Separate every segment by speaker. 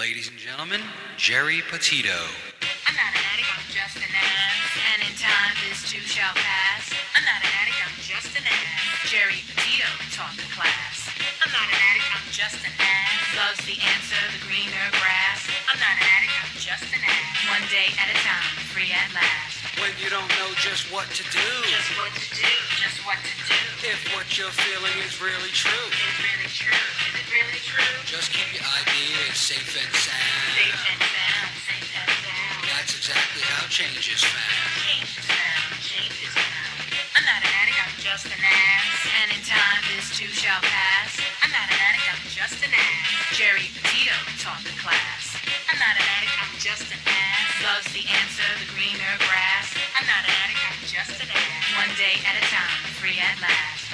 Speaker 1: Ladies and gentlemen, Geri Petito.
Speaker 2: I'm not an addict, I'm just an ass. And in time, this too shall pass. I'm not an addict, I'm just an ass. Geri Petito taught the class. I'm not an addict, I'm just an ass. Loves the answer, the greener grass. I'm not an addict, I'm just an ass. One day at a time, free at last.
Speaker 1: When you don't know just what to do.
Speaker 2: Just what to do, just what to do.
Speaker 1: If what you're feeling is really true.
Speaker 2: It's really true, is it really true?
Speaker 1: Just keep your ideas safe and sound.
Speaker 2: Safe and sound, safe and sound.
Speaker 1: That's exactly how change is found.
Speaker 2: Change is found, change is found. I'm not an addict, I'm just an ass. And in time, this too shall pass. I'm not an addict, I'm just an ass. Geri Petito taught the class. I'm not an addict, I'm just an ass. Loves the answer, the greener grass. I'm not an addict, I'm just an ass. One day at a time, free at last.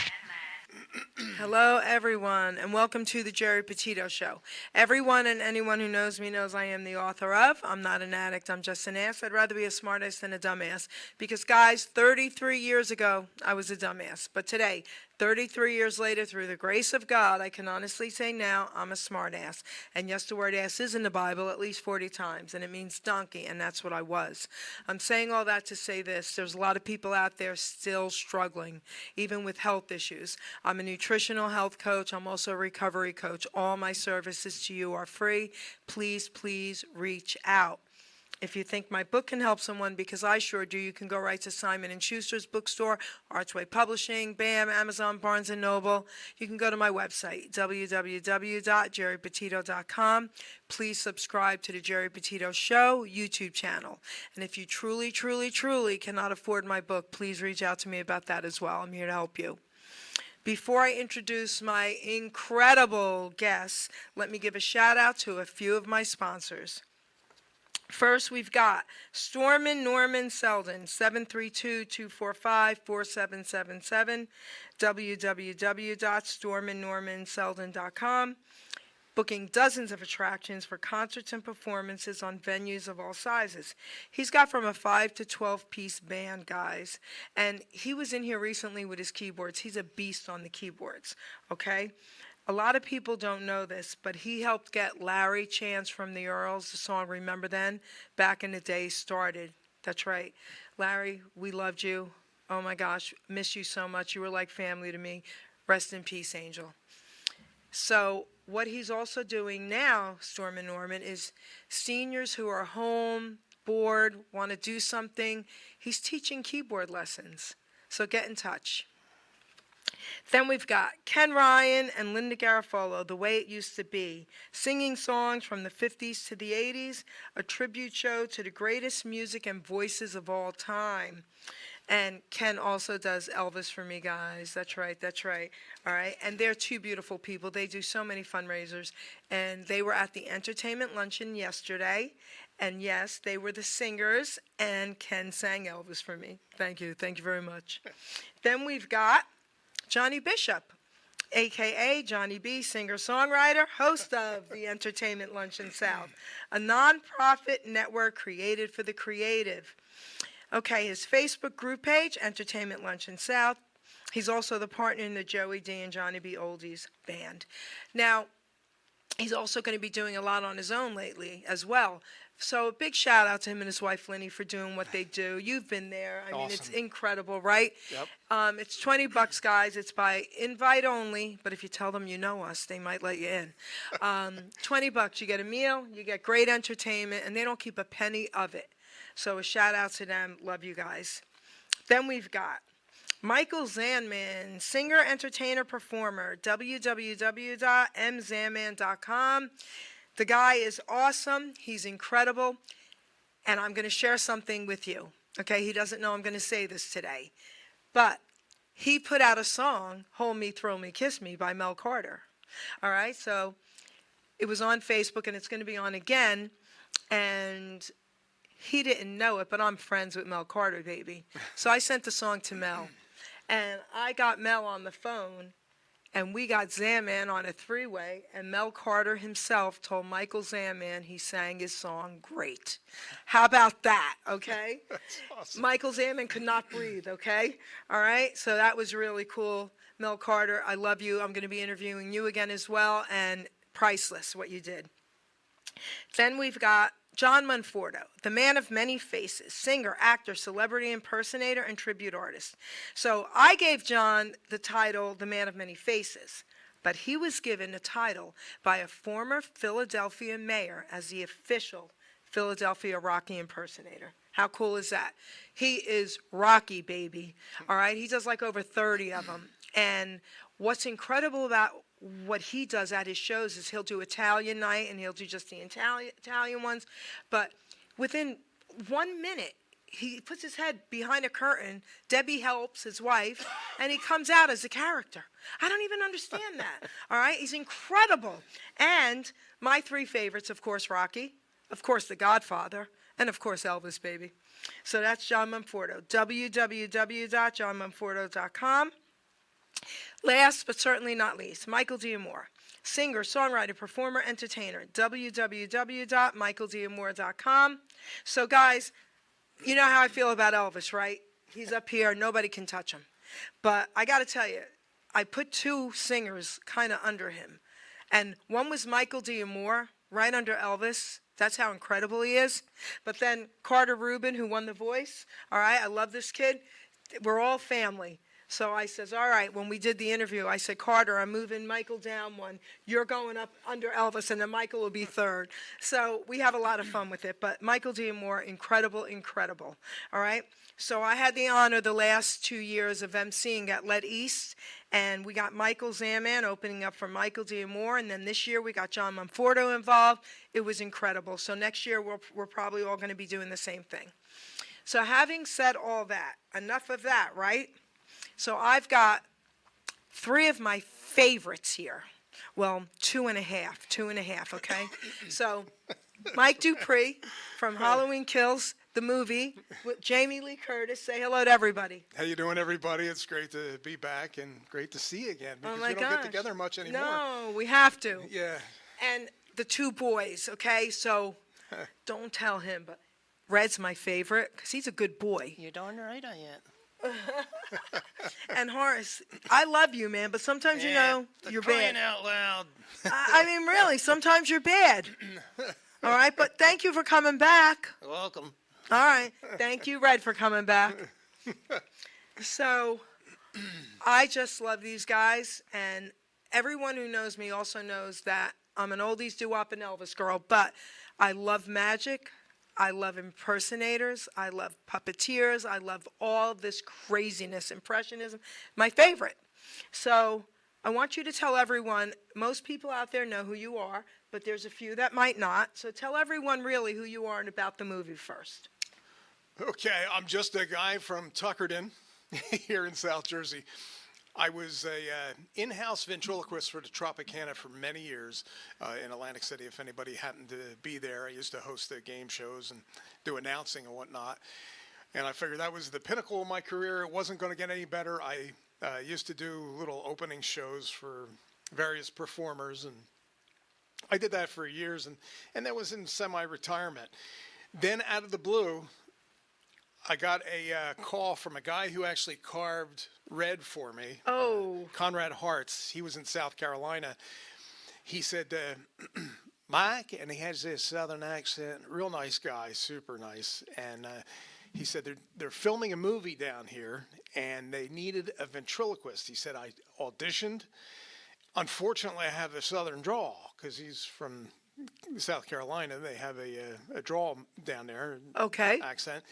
Speaker 3: Hello, everyone, and welcome to the Geri Petito Show. Everyone and anyone who knows me knows I am the author of I'm Not an Addict, I'm Just an Ass. I'd rather be a smartass than a dumbass because, guys, 33 years ago, I was a dumbass. But today, 33 years later, through the grace of God, I can honestly say now I'm a smartass. And yes, the word ass is in the Bible at least 40 times, and it means donkey, and that's what I was. I'm saying all that to say this. There's a lot of people out there still struggling, even with health issues. I'm a nutritional health coach. I'm also a recovery coach. All my services to you are free. Please, please reach out. If you think my book can help someone, because I sure do, you can go right to Simon & Schuster's bookstore, Archway Publishing, BAM, Amazon, Barnes & Noble. You can go to my website, www.geripetito.com. Please subscribe to the Geri Petito Show YouTube channel. And if you truly, truly, truly cannot afford my book, please reach out to me about that as well. I'm here to help you. Before I introduce my incredible guests, let me give a shout out to a few of my sponsors. First, we've got Stormin Norman Selden, 732-245-4777, www.storminnormanselden.com, booking dozens of attractions for concerts and performances on venues of all sizes. He's got from a 5 to 12-piece band, guys, and he was in here recently with his keyboards. He's a beast on the keyboards, okay? A lot of people don't know this, but he helped get Larry Chance from the Earls, the song Remember Then, back in the day started. That's right. Larry, we loved you. Oh my gosh, miss you so much. You were like family to me. Rest in peace, Angel. So what he's also doing now, Stormin Norman, is seniors who are home, bored, want to do something. He's teaching keyboard lessons. So get in touch. Then we've got Ken Ryan and Linda Garofalo, The Way It Used to Be, singing songs from the 50s to the 80s, a tribute show to the greatest music and voices of all time. And Ken also does Elvis for me, guys. That's right, that's right. All right, and they're two beautiful people. They do so many fundraisers. And they were at the entertainment luncheon yesterday. And yes, they were the singers, and Ken sang Elvis for me. Thank you very much. Then we've got Johnny Bishop, a.k.a. Johnny B., singer-songwriter, host of the Entertainment Luncheon South, a nonprofit network created for the creative. Okay, his Facebook group page, Entertainment Luncheon South. He's also the partner in the Joey D. and Johnny B. Oldies band. Now, he's also going to be doing a lot on his own lately as well. So a big shout out to him and his wife, Linny, for doing what they do. You've been there. I mean, it's incredible, right?
Speaker 4: Yep.
Speaker 3: It's $20, guys. It's by invite only, but if you tell them you know us, they might let you in. $20, you get a meal, you get great entertainment, and they don't keep a penny of it. So a shout out to them. Love you guys. Then we've got Michael Zanman, singer, entertainer, performer, www.mzanman.com. The guy is awesome. He's incredible. And I'm going to share something with you. Okay, he doesn't know I'm going to say this today. But he put out a song, Hold Me, Thrill Me, Kiss Me, by Mel Carter. All right, so it was on Facebook, and it's going to be on again. And he didn't know it, but I'm friends with Mel Carter, baby. So I sent the song to Mel. And I got Mel on the phone, and we got Zanman on a three-way, and Mel Carter himself told Michael Zanman he sang his song great. How about that, okay?
Speaker 4: That's awesome.
Speaker 3: Michael Zanman could not breathe, okay? All right, so that was really cool. Mel Carter, I love you. I'm going to be interviewing you again as well, and priceless what you did. Then we've got John Manforto, the man of many faces, singer, actor, celebrity impersonator, and tribute artist. So I gave John the title the man of many faces, but he was given a title by a former Philadelphia mayor as the official Philadelphia Rocky impersonator. How cool is that? He is Rocky, baby. All right, he does like over 30 of them. And what's incredible about what he does at his shows is he'll do Italian night and he'll do just the Italian ones. But within 1 minute, he puts his head behind a curtain. Debbie helps, his wife, and he comes out as a character. I don't even understand that. All right, he's incredible. And my three favorites, of course, Rocky, of course, The Godfather, and of course, Elvis, baby. So that's John Manforto. www.johnmanforto.com. Last but certainly not least, Michael D'Amore, singer, songwriter, performer, entertainer. www.michaeldamore.com. So guys, you know how I feel about Elvis, right? He's up here, nobody can touch him. But I got to tell you, I put two singers kind of under him. And one was Michael D'Amore, right under Elvis. That's how incredible he is. But then Carter Rubin, who won The Voice. All right, I love this kid. We're all family. So I says, all right, when we did the interview, I said, Carter, I'm moving Michael down one. You're going up under Elvis, and then Michael will be third. So we have a lot of fun with it. But Michael D'Amore, incredible, incredible. All right? So I had the honor the last 2 years of emceeing at Let East, and we got Michael Zaman opening up for Michael D'Amore, and then this year we got John Manforto involved. It was incredible. So next year we're probably all going to be doing the same thing. So having said all that, enough of that, right? So I've got three of my favorites here. Well, two and a half, okay? So Mike Dupree from Halloween Kills, the movie, with Jamie Lee Curtis. Say hello to everybody.
Speaker 4: How you doing, everybody? It's great to be back and great to see you again because
Speaker 3: Oh my
Speaker 4: we don't
Speaker 3: gosh.
Speaker 4: get together much anymore.
Speaker 3: No, we have to.
Speaker 4: Yeah.
Speaker 3: And the two boys, okay? So don't tell him, but Red's my favorite because he's a good boy.
Speaker 5: You're darn right I am.
Speaker 3: And Horace, I love you, man, but sometimes you know you're
Speaker 5: crying
Speaker 3: bad.
Speaker 5: out loud.
Speaker 3: I mean, really, sometimes you're bad. All right, but thank you for coming back.
Speaker 5: You're welcome.
Speaker 3: All right, thank you, Red, for coming back. So, I just love these guys, and everyone who knows me also knows that I'm an oldies doo-wop and Elvis girl, but I love magic. I love impersonators. I love puppeteers. I love all this craziness, impressionism. My favorite. So I want you to tell everyone, most people out there know who you are, but there's a few that might not. So tell everyone really who you are and about the movie first.
Speaker 4: Okay, I'm just a guy from Tuckerton here in South Jersey. I was a in-house ventriloquist for the Tropicana for many years in Atlantic City. If anybody happened to be there, I used to host the game shows and do announcing and whatnot. And I figured that was the pinnacle of my career. It wasn't going to get any better. I used to do little opening shows for various performers, and I did that for years, and that was in semi-retirement. Then out of the blue, I got a call from a guy who actually carved Red for me.
Speaker 3: Oh.
Speaker 4: Conrad Hartz. He was in South Carolina. He said, Mike, and he has this southern accent, real nice guy, super nice. And he said, they're filming a movie down here, and they needed a ventriloquist. He said, I auditioned. Unfortunately, I have a southern drawl because he's from South Carolina. They have a drawl down there,
Speaker 3: Okay.
Speaker 4: accent.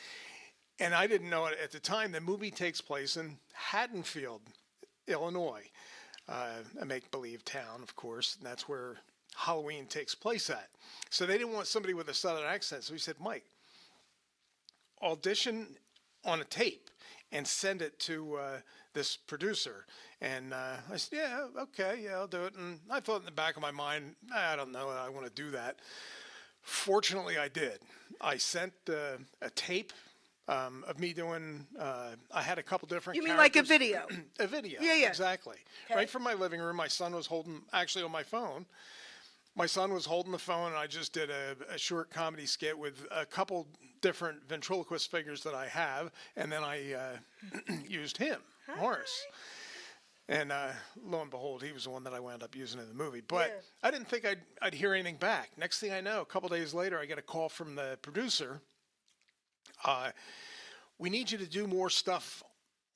Speaker 4: And I didn't know it at the time. The movie takes place in Haddonfield, Illinois, a make-believe town, of course, and that's where Halloween takes place at. So they didn't want somebody with a southern accent. So he said, Mike, audition on a tape and send it to this producer. And I said, yeah, okay, yeah, I'll do it. And I thought in the back of my mind, I don't know, I want to do that. Fortunately, I did. I sent a tape of me doing, I had a couple different
Speaker 3: You mean
Speaker 4: characters.
Speaker 3: like a video?
Speaker 4: A video,
Speaker 3: Yeah, yeah.
Speaker 4: exactly.
Speaker 3: Okay.
Speaker 4: Right from my living room, my son was holding, actually on my phone, my son was holding the phone, and I just did a short comedy skit with a couple different ventriloquist figures that I have, and then I used him, Morris. And lo and behold, he was the one that I wound up using in the movie. But
Speaker 3: Yeah.
Speaker 4: I didn't think I'd hear anything back. Next thing I know, a couple days later, I get a call from the producer. We need you to do more stuff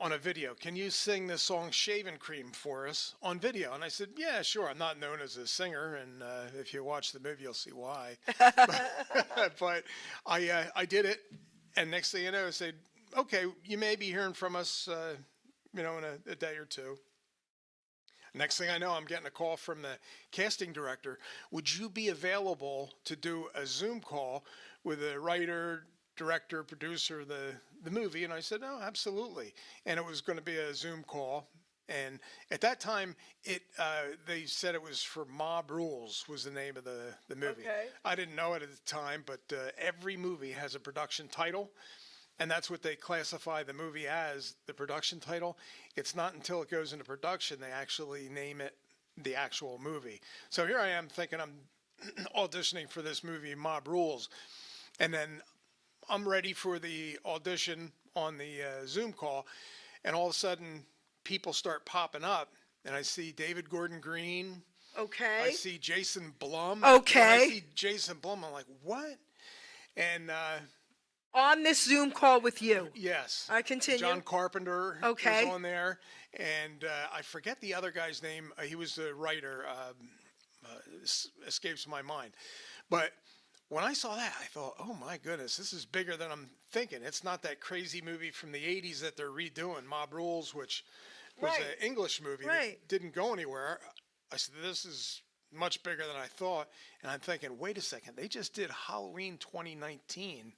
Speaker 4: on a video. Can you sing this song Shaving Cream for us on video? And I said, yeah, sure. I'm not known as a singer, and if you watch the movie, you'll see why. But I did it, and next thing you know, I said, okay, you may be hearing from us, in a day or two. Next thing I know, I'm getting a call from the casting director. Would you be available to do a Zoom call with a writer, director, producer of the movie? And I said, no, absolutely. And it was going to be a Zoom call. And at that time, they said it was for Mob Rules was the name of the movie.
Speaker 3: Okay.
Speaker 4: I didn't know it at the time, but every movie has a production title. And that's what they classify the movie as, the production title. It's not until it goes into production they actually name it the actual movie. So here I am thinking I'm auditioning for this movie, Mob Rules. And then I'm ready for the audition on the Zoom call. And all of a sudden, people start popping up. And I see David Gordon Green.
Speaker 3: Okay.
Speaker 4: I see Jason Blum.
Speaker 3: Okay.
Speaker 4: When I see Jason Blum, I'm like, what? And
Speaker 3: On this Zoom call with you.
Speaker 4: yes.
Speaker 3: I continue.
Speaker 4: John Carpenter
Speaker 3: Okay.
Speaker 4: was on there. And I forget the other guy's name. He was the writer. Escapes my mind. But when I saw that, I thought, oh my goodness, this is bigger than I'm thinking. It's not that crazy movie from the 80s that they're redoing, Mob Rules, which was
Speaker 3: Right.
Speaker 4: an English movie
Speaker 3: Right.
Speaker 4: that didn't go anywhere. I said, this is much bigger than I thought. And I'm thinking, wait a second, they just did Halloween 2019,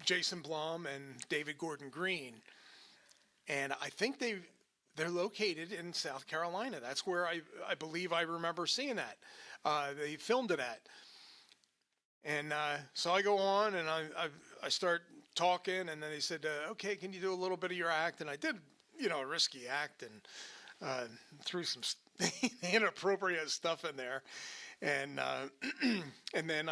Speaker 4: Jason Blum and David Gordon Green. And I think they're located in South Carolina. That's where I believe I remember seeing that. They filmed it at. And so I go on and I start talking, and then they said, okay, can you do a little bit of your act? And I did, a risky act and threw some inappropriate stuff in there. And and then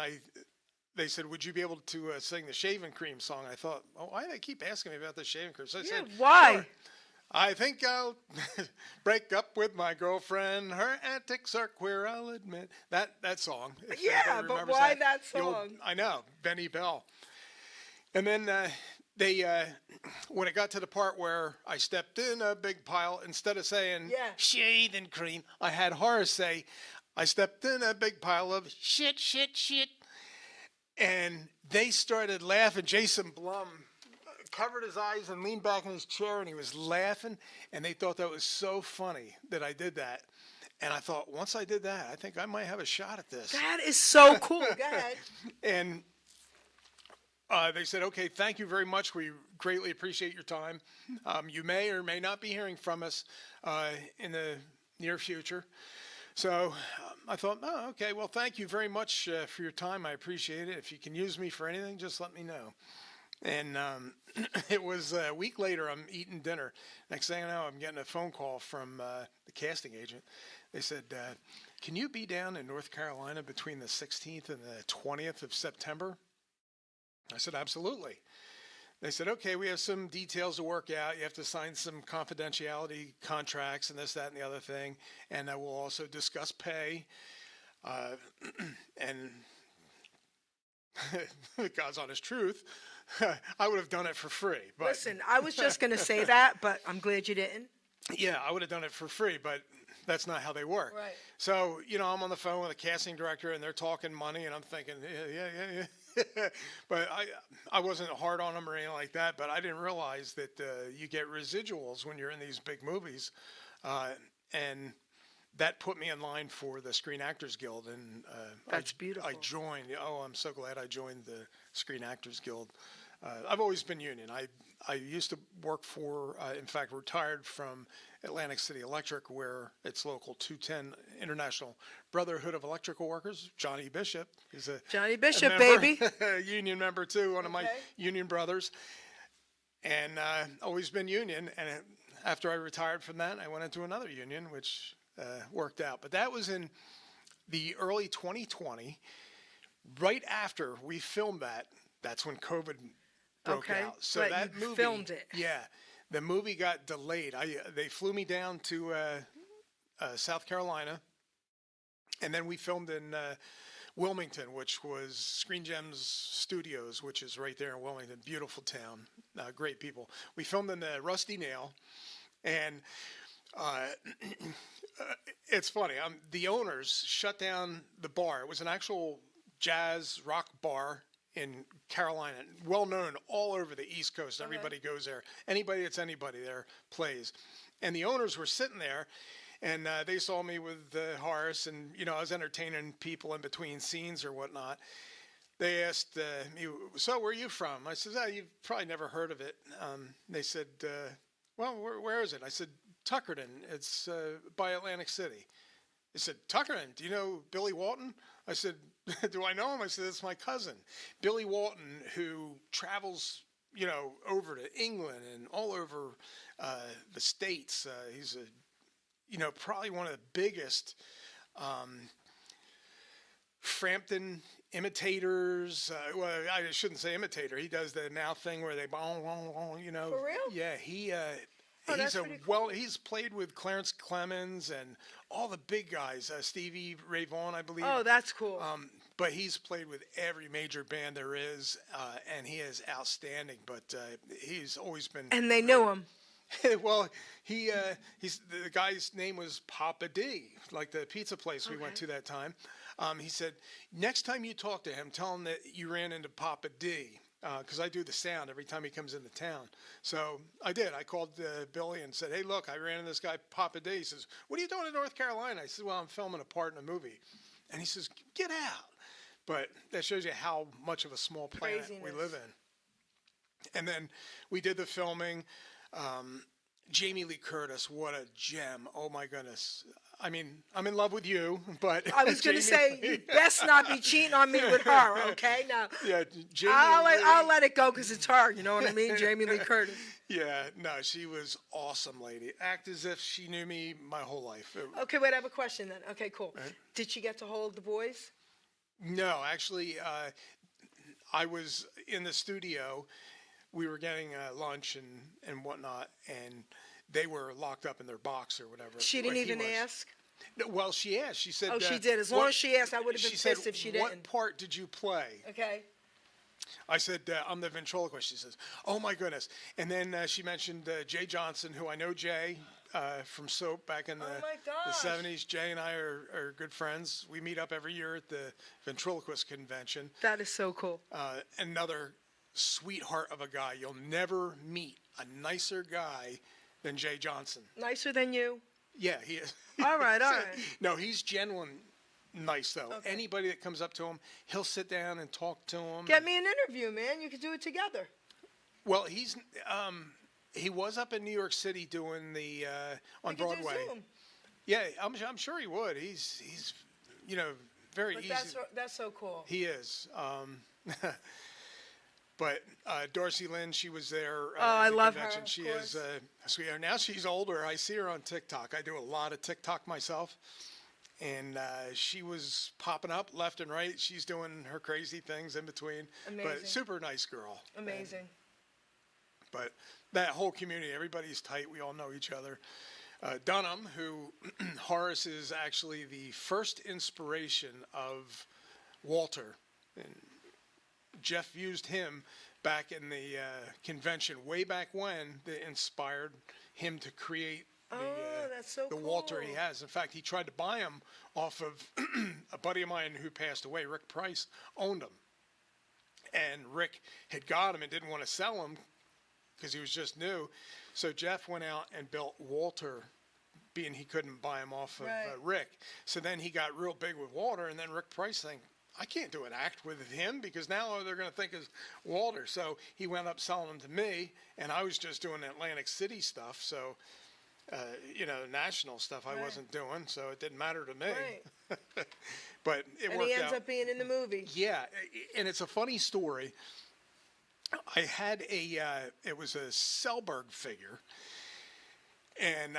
Speaker 4: they said, would you be able to sing the Shaving Cream song? I thought, oh, why do they keep asking me about the Shaving Cream? So I said,
Speaker 3: why?
Speaker 4: sure. I think I'll break up with my girlfriend. Her antics are queer, I'll admit. That song. if
Speaker 3: Yeah,
Speaker 4: anybody
Speaker 3: but
Speaker 4: remembers
Speaker 3: why that
Speaker 4: The old-
Speaker 3: song?
Speaker 4: I know, Benny Bell. And then when it got to the part where I stepped in a big pile, instead of saying
Speaker 3: Yeah.
Speaker 4: shaving cream, I had Horace say, I stepped in a big pile of shit, shit, shit. And they started laughing. Jason Blum covered his eyes and leaned back in his chair, and he was laughing. And they thought that was so funny that I did that. And I thought, once I did that, I think I might have a shot at this.
Speaker 3: That is so cool. Go ahead.
Speaker 4: And they said, okay, thank you very much. We greatly appreciate your time. You may or may not be hearing from us in the near future. So I thought, oh, okay, well, thank you very much for your time. I appreciate it. If you can use me for anything, just let me know. And it was a week later, I'm eating dinner. Next thing I know, I'm getting a phone call from the casting agent. They said, can you be down in North Carolina between the 16th and the 20th of September? I said, absolutely. They said, okay, we have some details to work out. You have to sign some confidentiality contracts and this, that, and the other thing. And we'll also discuss pay. And God's honest truth, I would have done it for free. But
Speaker 3: Listen, I was just going to say that, but I'm glad you didn't.
Speaker 4: yeah, I would have done it for free, but that's not how they work.
Speaker 3: Right.
Speaker 4: So, I'm on the phone with a casting director, and they're talking money, and I'm thinking, yeah. But I wasn't hard on them or anything like that, but I didn't realize that you get residuals when you're in these big movies. And that put me in line for the Screen Actors Guild. And
Speaker 3: That's beautiful.
Speaker 4: I joined. Oh, I'm so glad I joined the Screen Actors Guild. I've always been union. I used to work for, in fact, retired from Atlantic City Electric, where it's local 210 International Brotherhood of Electrical Workers. Johnny Bishop is
Speaker 3: Johnny Bishop,
Speaker 4: a member,
Speaker 3: baby.
Speaker 4: union member too, one of my
Speaker 3: Okay.
Speaker 4: union brothers. And always been union. And after I retired from that, I went into another union, which worked out. But that was in the early 2020, right after we filmed that. That's when COVID broke
Speaker 3: Okay.
Speaker 4: out. So
Speaker 3: Right,
Speaker 4: that
Speaker 3: you
Speaker 4: movie
Speaker 3: filmed it.
Speaker 4: Yeah, The movie got delayed. They flew me down to South Carolina, and then we filmed in Wilmington, which was Screen Gems Studios, which is right there in Wilmington. Beautiful town, great people. We filmed in the Rusty Nail, and it's funny. The owners shut down the bar. It was an actual jazz rock bar in Carolina, well known all over the East Coast. Everybody goes there. Anybody that's anybody there plays. And the owners were sitting there, and they saw me with Horace, and I was entertaining people in between scenes or whatnot. They asked me, "So where are you from?" I said, "You've probably never heard of it." They said, "Well, where is it?" I said, "Tuckerton. It's by Atlantic City." They said, "Tuckerton, do you know Billy Walton?" I said, "Do I know him?" I said, "It's my cousin, Billy Walton, who travels, over to England and all over the States. He's probably one of the biggest Frampton imitators. Well, I shouldn't say imitator. He does the now thing where they,
Speaker 3: For real?
Speaker 4: Yeah, he's played with Clarence Clemens and all the big guys, Stevie Ray Vaughan, I believe.
Speaker 3: Oh, that's cool.
Speaker 4: But he's played with every major band there is, and he is outstanding. But he's always been.
Speaker 3: And they knew him.
Speaker 4: Well, he's the guy's name was Papa D, like the pizza place we went to that time. He said, next time you talk to him, tell him that you ran into Papa D, because I do the sound every time he comes into town. So I did. I called Billy and said, "Hey, look, I ran into this guy, Papa D." He says, "What are you doing in North Carolina?" I said, "Well, I'm filming a part in a movie." And he says, "Get out." But that shows you how much of a small planet we live in. And then we did the filming. Jamie Lee Curtis, what a gem. Oh my goodness. I mean, I'm in love with you, but
Speaker 3: I was going to say, you best not be cheating on me with her, okay? Now,
Speaker 4: yeah, Jamie
Speaker 3: I'll let it go because it's her, you know what I mean? Jamie Lee Curtis.
Speaker 4: Yeah, no, she was awesome, lady. Act as if she knew me my whole life.
Speaker 3: Okay, wait, I have a question then. Okay, cool. Right. Did she get to hold the boys?
Speaker 4: No, actually, I was in the studio. We were getting lunch and whatnot, and they were locked up in their box or whatever.
Speaker 3: She didn't even ask?
Speaker 4: No, well, she asked. She said...
Speaker 3: Oh, she did. As long as she asked, I would have been pissed if she didn't.
Speaker 4: "What part did you play?"
Speaker 3: Okay.
Speaker 4: I said, "I'm the ventriloquist." She says, "Oh, my goodness." And then she mentioned Jay Johnson, who I know Jay from Soap back in the 70s. Jay and I are good friends. We meet up every year at the ventriloquist convention.
Speaker 3: That is so cool.
Speaker 4: Another sweetheart of a guy. You'll never meet a nicer guy than Jay Johnson.
Speaker 3: Nicer than you?
Speaker 4: Yeah, he is.
Speaker 3: All right.
Speaker 4: No, he's genuine nice, though.
Speaker 3: Okay.
Speaker 4: Anybody that comes up to him, he'll sit down and talk to him.
Speaker 3: Get me an interview, man. You could do it together.
Speaker 4: Well, he was up in New York City doing the on Broadway.
Speaker 3: Do Zoom.
Speaker 4: Yeah, I'm sure he would. He's very
Speaker 3: But
Speaker 4: easy.
Speaker 3: that's so cool.
Speaker 4: He is. But Darcy Lynn, she was there.
Speaker 3: I love her.
Speaker 4: She is a sweetheart. Now she's older. I see her on TikTok. I do a lot of TikTok myself. And she was popping up left and right. She's doing her crazy things in between.
Speaker 3: Amazing.
Speaker 4: But super nice girl.
Speaker 3: Amazing.
Speaker 4: But that whole community, everybody's tight. We all know each other. Dunham, who Horace is actually the first inspiration of Walter. And Jeff used him back in the convention way back when that inspired him to create
Speaker 3: that's so
Speaker 4: the
Speaker 3: cool.
Speaker 4: Walter he has. In fact, he tried to buy him off of a buddy of mine who passed away. Rick Price owned him. And Rick had got him and didn't want to sell him because he was just new. So Jeff went out and built Walter, being he couldn't buy him off of Rick. So then he got real big with Walter, and then Rick Price think, I can't do an act with him because now they're going to think it's Walter. So he went up selling them to me, and I was just doing Atlantic City stuff. So, national stuff I wasn't doing, so it didn't matter to me.
Speaker 3: Right.
Speaker 4: But it worked out.
Speaker 3: And he ends up being in the movie.
Speaker 4: Yeah, and it's a funny story. I had it was a Selberg figure, and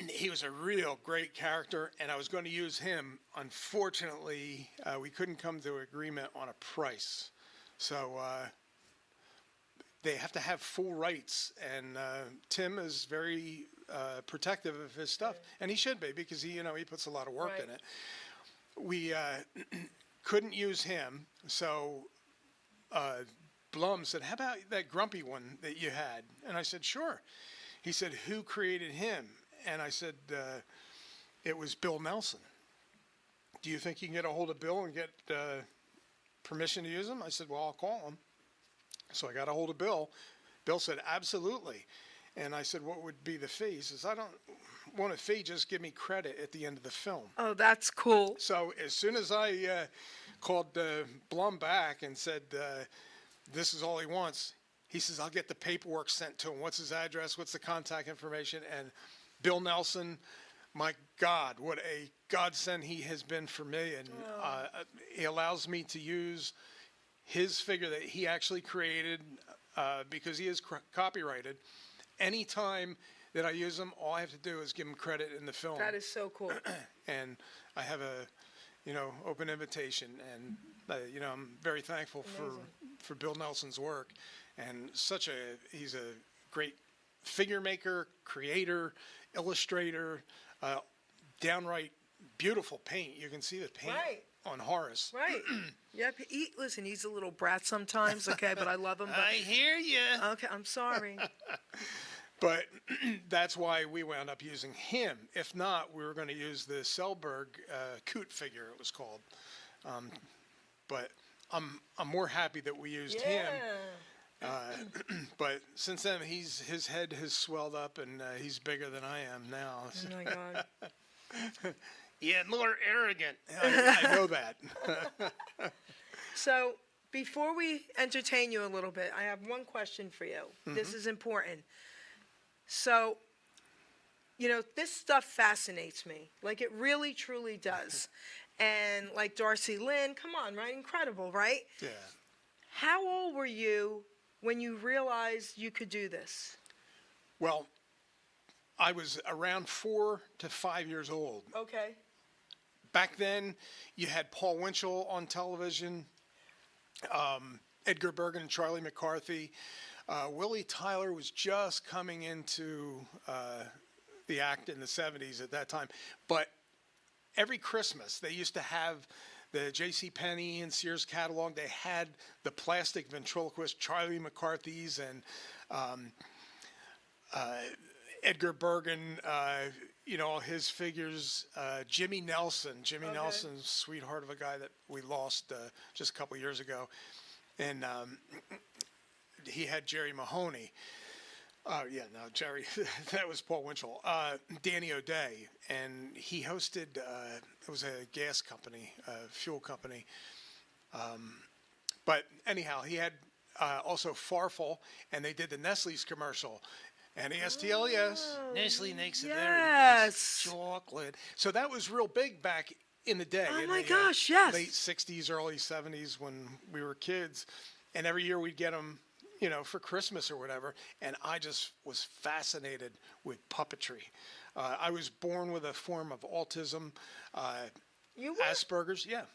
Speaker 4: he was a real great character, and I was going to use him. Unfortunately, we couldn't come to agreement on a price. So they have to have full rights, and Tim is very protective of his stuff, and he should be, because he puts a lot of work
Speaker 3: Right.
Speaker 4: in it. We couldn't use him, so Blum said, "How about that grumpy one that you had?" And I said, "Sure." He said, "Who created him?" And I said, "It was Bill Nelson. Do you think you can get a hold of Bill and get permission to use him?" I said, "Well, I'll call him." So I got a hold of Bill. Bill said, "Absolutely." And I said, "What would be the fee?" He says, "I don't want a fee, just give me credit at the end of the film."
Speaker 3: Oh, that's cool.
Speaker 4: So as soon as I called Blum back and said, "This is all he wants," he says, "I'll get the paperwork sent to him. What's his address? What's the contact information?" And Bill Nelson, my God, what a godsend he has been for me. And he allows me to use his figure that he actually created, because he is copyrighted. Anytime that I use him, all I have to do is give him credit in the film.
Speaker 3: That is so cool.
Speaker 4: And I have a, open invitation, and I'm very thankful for Bill Nelson's work, and he's a great figure maker, creator, illustrator, downright beautiful paint. You can see the paint
Speaker 3: Right.
Speaker 4: on Horace.
Speaker 3: Right. Yep. Listen, he's a little brat sometimes, okay, but I love him. But,
Speaker 4: I hear you.
Speaker 3: okay, I'm sorry.
Speaker 4: But that's why we wound up using him. If not, we were going to use the Selberg Coot figure, it was called. But I'm more happy that we used him. But since then, his head has swelled up, and he's bigger than I am now.
Speaker 3: Oh my God.
Speaker 4: Yeah, more arrogant. I know that.
Speaker 3: So before we entertain you a little bit, I have one question for you. This is important. So, this stuff fascinates me. Like, it really, truly does. And like Darcy Lynn, come on, right? Incredible, right?
Speaker 4: Yeah.
Speaker 3: How old were you when you realized you could do this?
Speaker 4: Well, I was around 4 to 5 years old.
Speaker 3: Okay.
Speaker 4: Back then, you had Paul Winchell on television, Edgar Bergen and Charlie McCarthy. Willie Tyler was just coming into the act in the 70s at that time. But every Christmas, they used to have the J.C. Penney and Sears catalog. They had the plastic ventriloquist Charlie McCarthy's and Edgar Bergen, all his figures. Jimmy Nelson. Jimmy Nelson's sweetheart of a guy that we lost just a couple years ago. And he had Jerry Mahoney. Jerry, that was Paul Winchell. Danny O'Day, and he hosted, it was a gas company, fuel company. But anyhow, he had also Farfel, and they did the Nestle's commercial. N-E-S-T-L-E-S. Nestle makes a very nice chocolate. So that was real big back in the day.
Speaker 3: Oh
Speaker 4: in
Speaker 3: my
Speaker 4: the,
Speaker 3: gosh, yes.
Speaker 4: Late 60s, early 70s when we were kids. And every year we'd get them, for Christmas or whatever. And I just was fascinated with puppetry. I was born with a form of autism,
Speaker 3: You were?
Speaker 4: Asperger's, yeah.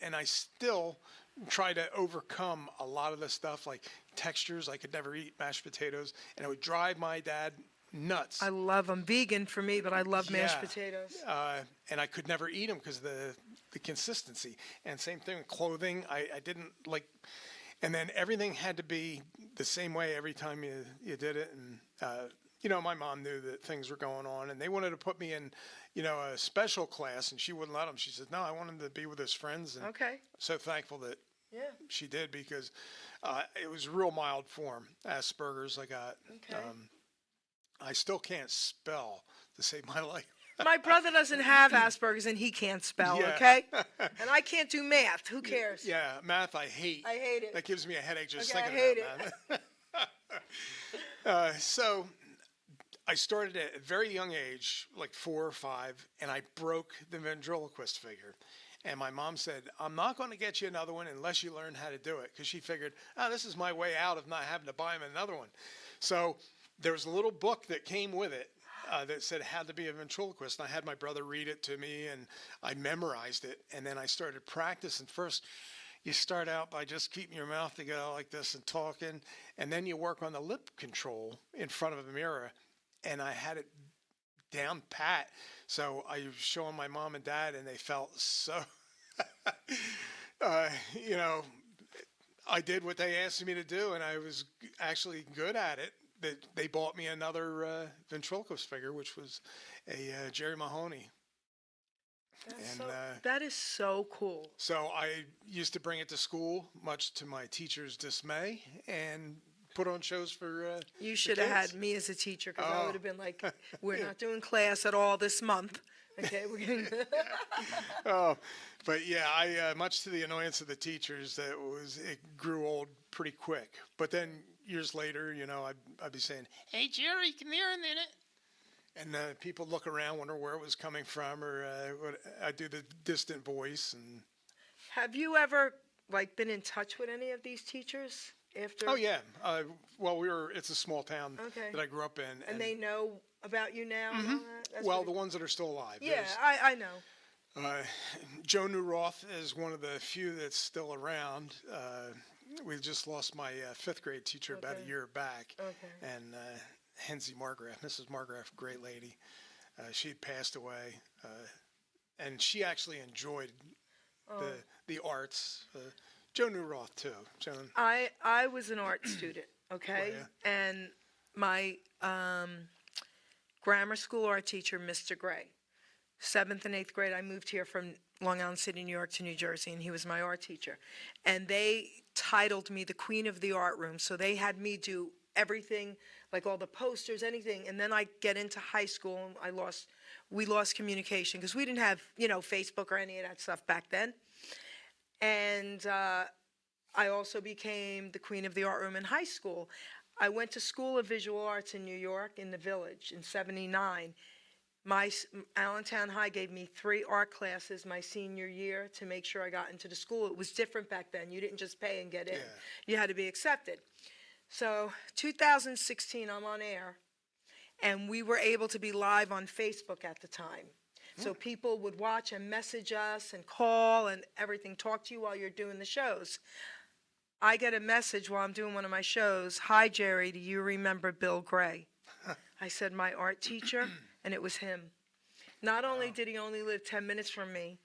Speaker 4: And I still try to overcome a lot of the stuff, like textures. I could never eat mashed potatoes, and it would drive my dad nuts.
Speaker 3: I love them. Vegan for me, but I love mashed
Speaker 4: Yeah.
Speaker 3: potatoes.
Speaker 4: And I could never eat them because of the consistency. And same thing with clothing. I didn't like, and then everything had to be the same way every time you did it. And my mom knew that things were going on, and they wanted to put me in, a special class, and she wouldn't let them. She said, "No, I want him to be with his friends." And
Speaker 3: Okay.
Speaker 4: so thankful that
Speaker 3: Yeah.
Speaker 4: she did, because it was real mild form Asperger's I got.
Speaker 3: Okay.
Speaker 4: I still can't spell to save my life.
Speaker 3: My brother doesn't have Asperger's and he can't spell,
Speaker 4: Yeah.
Speaker 3: okay? And I can't do math. Who cares?
Speaker 4: Yeah, math I hate.
Speaker 3: I hate it.
Speaker 4: That gives me a headache just
Speaker 3: Okay, I
Speaker 4: thinking
Speaker 3: hate
Speaker 4: about math. So I started at a very young age, like 4 or 5, and I broke the ventriloquist figure. And my mom said, "I'm not going to get you another one unless you learn how to do it," because she figured, this is my way out of not having to buy him another one. So there was a little book that came with it that said how to be a ventriloquist. And I had my brother read it to me, and I memorized it. And then I started practicing. First, you start out by just keeping your mouth together like this and talking, and then you work on the lip control in front of a mirror. And I had it down pat. So I was showing my mom and dad, and they felt so, uh, you know, I did what they asked me to do, and I was actually good at it. They bought me another ventriloquist figure, which was a Jerry Mahoney.
Speaker 3: That is so cool.
Speaker 4: So I used to bring it to school, much to my teacher's dismay, and put on shows for
Speaker 3: You
Speaker 4: the
Speaker 3: should have
Speaker 4: kids.
Speaker 3: had me as a teacher, because I
Speaker 4: Oh.
Speaker 3: would have been like, we're not doing class at all this month. Okay, we're going to.
Speaker 4: Oh, but yeah, I much to the annoyance of the teachers, it grew old pretty quick. But then years later, I'd be saying, "Hey Jerry, come here a minute," and people look around, wonder where it was coming from, or I do the distant voice. And
Speaker 3: Have you ever, been in touch with any of these teachers after?
Speaker 4: oh yeah, well it's a small town
Speaker 3: Okay.
Speaker 4: that I grew up in,
Speaker 3: And they know about you now? And all that? That's
Speaker 4: well,
Speaker 3: pretty-
Speaker 4: the ones that are still alive.
Speaker 3: Yeah,
Speaker 4: There's,
Speaker 3: I know.
Speaker 4: Joe Newroth is one of the few that's still around. We just lost my fifth grade teacher about
Speaker 3: Okay.
Speaker 4: a year back.
Speaker 3: Okay.
Speaker 4: And Hensie Margraf, Mrs. Margraf, great lady. She had passed away. And she actually enjoyed the arts. Joe Newroth, too. Joan.
Speaker 3: I was an art student, okay?
Speaker 4: Oh,
Speaker 3: And my grammar school art teacher, Mr. Gray, 7th and 8th grade, I moved here from Long Island City, New York to New Jersey, and he was my art teacher. And they titled me the queen of the art room, so they had me do everything, like all the posters, anything. And then I get into high school, and we lost communication, because we didn't have, Facebook or any of that stuff back then. And I also became the queen of the art room in high school. I went to School of Visual Arts in New York, in the Village, in '79. Allentown High gave me 3 art classes my senior year to make sure I got into the school. It was different back then. You didn't just pay and get in.
Speaker 4: Yeah.
Speaker 3: You had to be accepted. So 2016, I'm on air, and we were able to be live on Facebook at the time. So people would watch and message us and call and everything, talk to you while you're doing the shows. I get a message while I'm doing one of my shows, "Hi, Jerry, do you remember Bill Gray?" I said, "My art teacher," and it was him. Not only did he only live 10 minutes from me,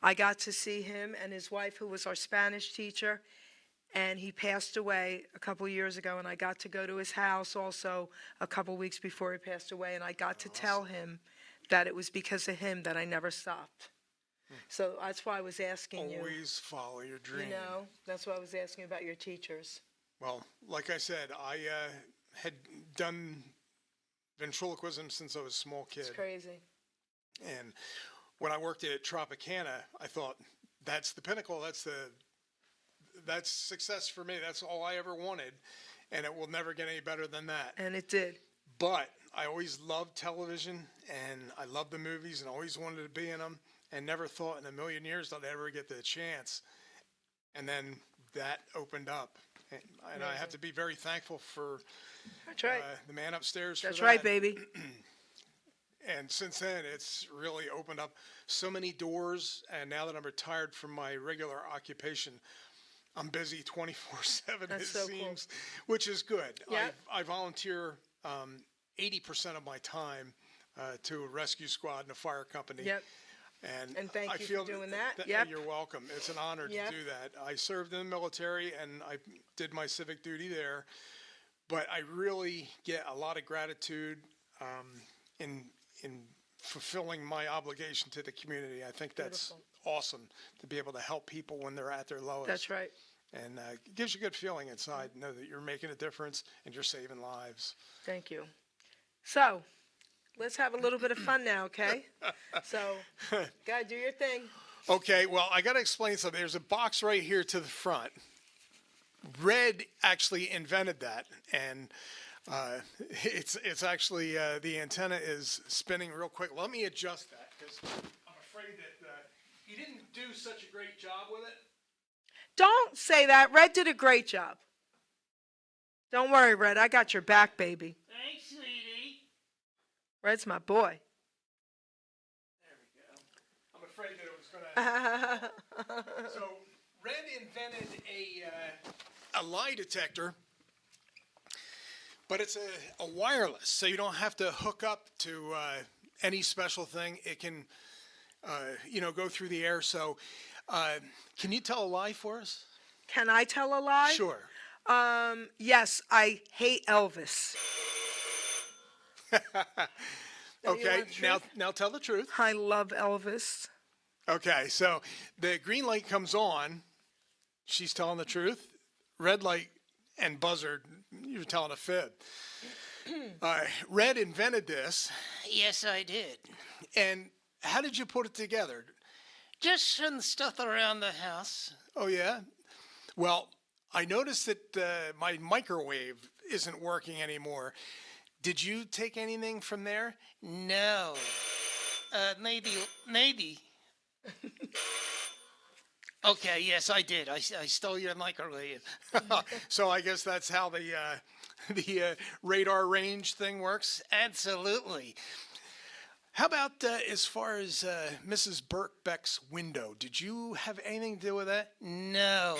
Speaker 3: I got to see him and his wife, who was our Spanish teacher, and he passed away a couple years ago, and I got to go to his house also a couple weeks before he passed away, and I got to tell him that it was because of him that I never stopped. So that's why I was asking you.
Speaker 4: Always follow your dream.
Speaker 3: That's why I was asking about your teachers.
Speaker 4: Well, like I said, I had done ventriloquism since I was a small kid.
Speaker 3: It's crazy.
Speaker 4: And when I worked at Tropicana, I thought, that's the pinnacle. That's success for me. That's all I ever wanted. And it will never get any better than that.
Speaker 3: And it did.
Speaker 4: But I always loved television, and I loved the movies, and always wanted to be in them, and never thought in a million years that I'd ever get the chance. And then that opened up. And I have to be very thankful for
Speaker 3: That's right.
Speaker 4: the man upstairs for
Speaker 3: That's
Speaker 4: that.
Speaker 3: right, baby.
Speaker 4: And since then, it's really opened up so many doors. And now that I'm retired from my regular occupation, I'm busy 24/7,
Speaker 3: That's
Speaker 4: it
Speaker 3: so cool.
Speaker 4: seems, which is good.
Speaker 3: Yep.
Speaker 4: I volunteer 80% of my time to a rescue squad and a fire company.
Speaker 3: Yep.
Speaker 4: And
Speaker 3: thank
Speaker 4: I
Speaker 3: you for
Speaker 4: feel
Speaker 3: doing that. Yep.
Speaker 4: You're welcome. It's an honor
Speaker 3: Yep.
Speaker 4: to do that. I served in the military, and I did my civic duty there. But I really get a lot of gratitude in fulfilling my obligation to the community. I think that's
Speaker 3: Beautiful.
Speaker 4: awesome to be able to help people when they're at their lowest.
Speaker 3: That's right.
Speaker 4: And it gives you a good feeling inside to know that you're making a difference and you're saving lives.
Speaker 3: Thank you. So, let's have a little bit of fun now, okay? So, gotta do your thing.
Speaker 4: Okay, well, I got to explain something. There's a box right here to the front. Red actually invented that, and it's actually the antenna is spinning real quick. Let me adjust that, because I'm afraid that he didn't do such a great job with it.
Speaker 3: Don't say that. Red did a great job. Don't worry, Red. I got your back, baby.
Speaker 4: Thanks, sweetie.
Speaker 3: Red's my boy.
Speaker 4: There we go. I'm afraid that it was going to... So, Red invented lie detector, but it's a wireless, so you don't have to hook up to any special thing. It can, go through the air. So, can you tell a lie for us?
Speaker 3: Can I tell a lie?
Speaker 4: Sure.
Speaker 3: Yes, I hate Elvis.
Speaker 4: Okay.
Speaker 3: want truth?
Speaker 4: Now tell the truth.
Speaker 3: I love Elvis.
Speaker 4: Okay. So the green light comes on. She's telling the truth. Red light and buzzer, you're telling a fib. Red invented this.
Speaker 5: Yes, I did.
Speaker 4: And how did you put it together?
Speaker 5: Just some stuff around the house.
Speaker 4: Oh, yeah? Well, I noticed that my microwave isn't working anymore. Did you take anything from there?
Speaker 5: No. Maybe. Okay, yes, I did. I stole your microwave.
Speaker 4: So I guess that's how the radar range thing works.
Speaker 5: Absolutely.
Speaker 4: How about as far as Mrs. Birkbeck's window? Did you have anything to do with that?
Speaker 5: No.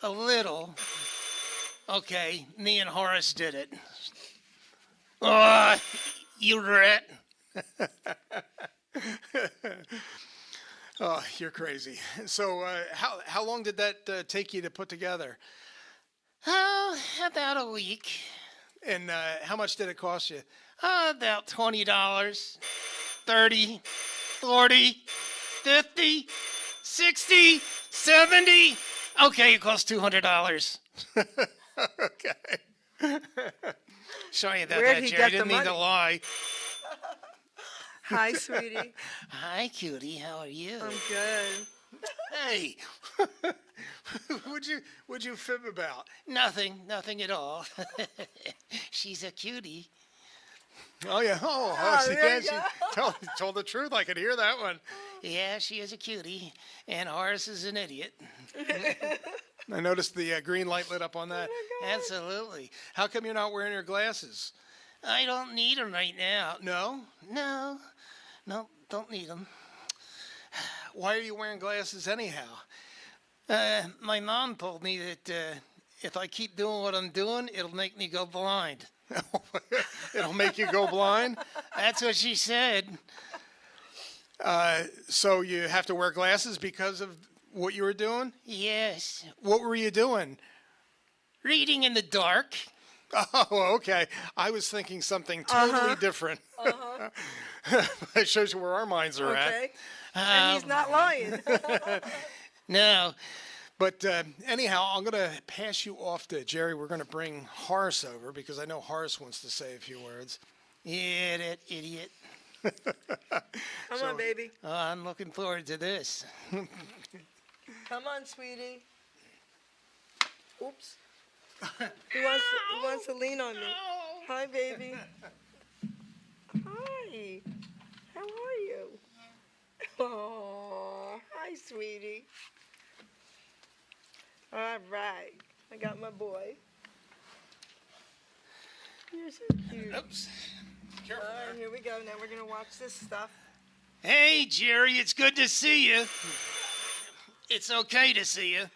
Speaker 5: A little. Okay, me and Horace did it. Oh, you rat.
Speaker 4: Oh, you're crazy. So how long did that take you to put together?
Speaker 5: Oh, about a week.
Speaker 4: And how much did it cost you?
Speaker 5: About $20, $30, $40, $50, $60, $70. Okay, it cost $200.
Speaker 4: Okay.
Speaker 5: Sorry about
Speaker 3: Where'd
Speaker 5: that,
Speaker 3: he
Speaker 5: Jerry.
Speaker 3: get
Speaker 5: I didn't
Speaker 3: the
Speaker 5: mean to
Speaker 3: money?
Speaker 5: lie.
Speaker 3: Hi, sweetie.
Speaker 5: Hi, cutie. How are you?
Speaker 3: I'm good.
Speaker 4: Hey, what'd you fib about?
Speaker 5: Nothing at all. She's a cutie.
Speaker 4: Oh yeah. See,
Speaker 3: there
Speaker 4: yeah,
Speaker 3: you
Speaker 4: she told the truth. I could hear that one.
Speaker 5: Yeah, she is a cutie. And Horace is an idiot.
Speaker 4: I noticed the green light lit up on that.
Speaker 5: Absolutely.
Speaker 4: How come you're not wearing your glasses?
Speaker 5: I don't need them right now.
Speaker 4: No.
Speaker 5: No, don't need them.
Speaker 4: Why are you wearing glasses anyhow?
Speaker 5: My mom told me that if I keep doing what I'm doing, it'll make me go blind.
Speaker 4: It'll make you go blind.
Speaker 5: That's what she said.
Speaker 4: So you have to wear glasses because of what you were doing?
Speaker 5: Yes.
Speaker 4: What were you doing?
Speaker 5: Reading in the dark.
Speaker 4: Oh, okay. I was thinking something totally different. It shows you where our minds are at.
Speaker 3: Okay. And he's not lying.
Speaker 5: No.
Speaker 4: But anyhow, I'm going to pass you off to Jerry. We're going to bring Horace over because I know Horace wants to say a few words.
Speaker 5: Yeah, that idiot.
Speaker 3: Come on, baby.
Speaker 5: Oh, I'm looking forward to this.
Speaker 3: Come on, sweetie. Oops. He wants to lean on me. Hi, baby. Hi. How are you? Oh, hi, sweetie. All right. I got my boy. You're so cute.
Speaker 4: Oops.
Speaker 3: All
Speaker 4: Careful
Speaker 3: right,
Speaker 4: there.
Speaker 3: here we go. Now we're going to watch this stuff.
Speaker 5: Hey, Jerry, it's good to see you. It's okay to see you.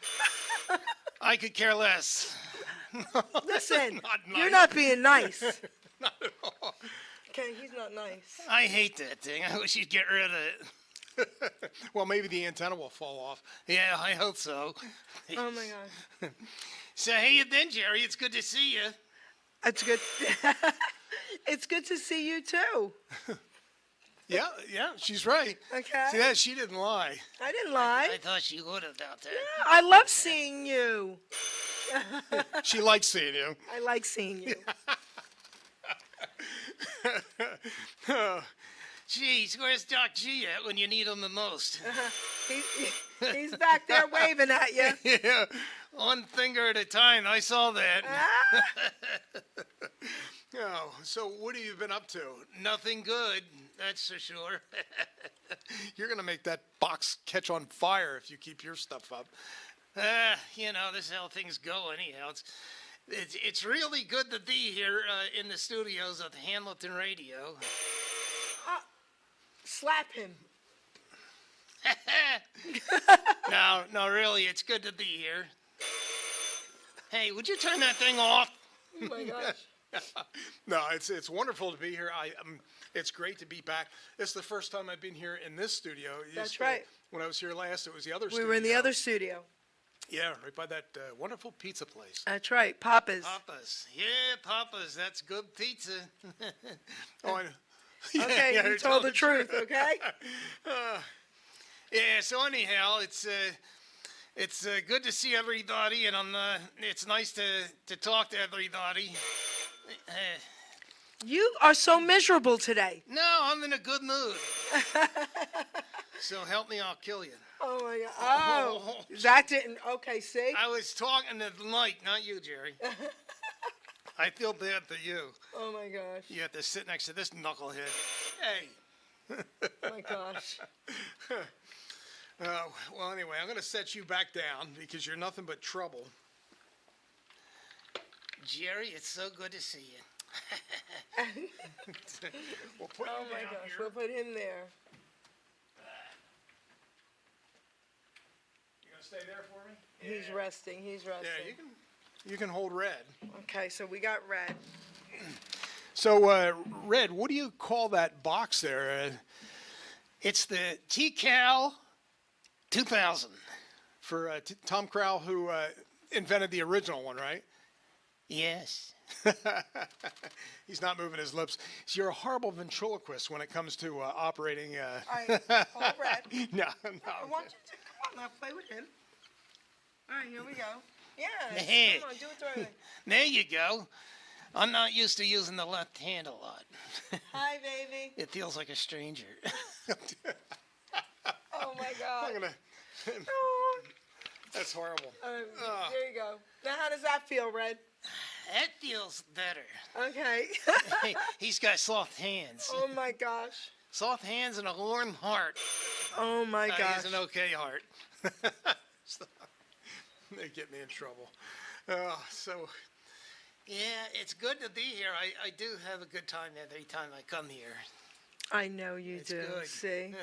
Speaker 5: I could care less.
Speaker 3: Listen,
Speaker 4: Not
Speaker 3: you're
Speaker 4: nice.
Speaker 3: not being nice.
Speaker 4: Not at all.
Speaker 3: Okay, he's not nice.
Speaker 5: I hate that thing. I wish you'd get rid of it.
Speaker 4: Well, maybe the antenna will fall off.
Speaker 5: Yeah, I hope so.
Speaker 3: Oh, my God.
Speaker 5: So, how you been, Jerry? It's good to see you.
Speaker 3: It's good. It's good to see you, too.
Speaker 4: Yeah, she's right.
Speaker 3: Okay.
Speaker 4: See that? She didn't lie.
Speaker 3: I didn't lie.
Speaker 5: I thought you would about that.
Speaker 3: I love seeing you.
Speaker 4: She likes seeing you.
Speaker 3: I like seeing you.
Speaker 5: Jeez, where's Doc G at when you need him the most?
Speaker 3: He's back there waving at you.
Speaker 4: Yeah.
Speaker 5: One finger at a time. I saw that.
Speaker 4: Oh, so what have you been up to?
Speaker 5: Nothing good, that's for sure.
Speaker 4: You're going to make that box catch on fire if you keep your stuff up.
Speaker 5: This is how things go anyhow. It's really good to be here in the studios of Hamilton Radio.
Speaker 3: Slap him.
Speaker 5: No, really, it's good to be here. Hey, would you turn that thing off?
Speaker 3: Oh my gosh.
Speaker 4: No, it's wonderful to be here. It's great to be back. It's the first time I've been here in this studio.
Speaker 3: That's right.
Speaker 4: When I was here last, it was the other
Speaker 3: We
Speaker 4: studio.
Speaker 3: were in the other studio.
Speaker 4: Yeah, right by that wonderful pizza place.
Speaker 3: That's right, Papa's.
Speaker 5: Papa's. Yeah, Papa's. That's good pizza.
Speaker 4: Oh, I know.
Speaker 3: Okay,
Speaker 4: Yeah,
Speaker 3: you
Speaker 4: you're
Speaker 3: told
Speaker 4: telling
Speaker 3: the truth, okay?
Speaker 5: Yeah, so anyhow, it's good to see everybody, and it's nice to talk to everybody.
Speaker 3: You are so miserable today.
Speaker 5: No, I'm in a good mood. So help me, I'll kill you.
Speaker 3: Oh my God. Oh, that didn't. Okay, see?
Speaker 5: I was talking to the mic, not you, Jerry. I feel bad for you.
Speaker 3: Oh my gosh.
Speaker 5: You have to sit next to this knucklehead. Hey.
Speaker 3: Oh my gosh.
Speaker 4: Well, anyway, I'm going to set you back down because you're nothing but trouble.
Speaker 5: Jerry, it's so good to see you.
Speaker 4: We'll put
Speaker 3: Oh
Speaker 4: you
Speaker 3: my
Speaker 4: down
Speaker 3: gosh.
Speaker 4: here.
Speaker 3: We'll put him there.
Speaker 4: You going to stay there for me?
Speaker 3: He's resting. He's resting.
Speaker 4: Yeah, you can hold Red.
Speaker 3: Okay, so we got Red.
Speaker 4: So, Red, what do you call that box there?
Speaker 5: It's the T-Cal 2000.
Speaker 4: For Tom Crowell, who invented the original one, right?
Speaker 5: Yes.
Speaker 4: He's not moving his lips. So you're a horrible ventriloquist when it comes to operating.
Speaker 3: All right, hold Red.
Speaker 4: No,
Speaker 3: I
Speaker 4: no.
Speaker 3: want you to come on now, play with him. All right, here we go. Yes,
Speaker 5: Hey.
Speaker 3: come on, do it the right way.
Speaker 5: There you go. I'm not used to using the left hand a lot.
Speaker 3: Hi, baby.
Speaker 5: It feels like a stranger.
Speaker 3: Oh my
Speaker 4: I'm
Speaker 3: God.
Speaker 4: gonna.
Speaker 3: Oh.
Speaker 4: That's horrible.
Speaker 3: There you go. Now, how does that feel, Red?
Speaker 5: That feels better.
Speaker 3: Okay.
Speaker 5: Hey, he's got soft hands.
Speaker 3: Oh my gosh.
Speaker 5: Soft hands and a warm heart.
Speaker 3: Oh my
Speaker 5: He
Speaker 3: gosh.
Speaker 5: has an okay heart.
Speaker 4: They get me in trouble. So,
Speaker 5: Yeah, it's good to be here. I do have a good time every time I come here.
Speaker 3: I know you
Speaker 5: It's
Speaker 3: do.
Speaker 5: good.
Speaker 3: See,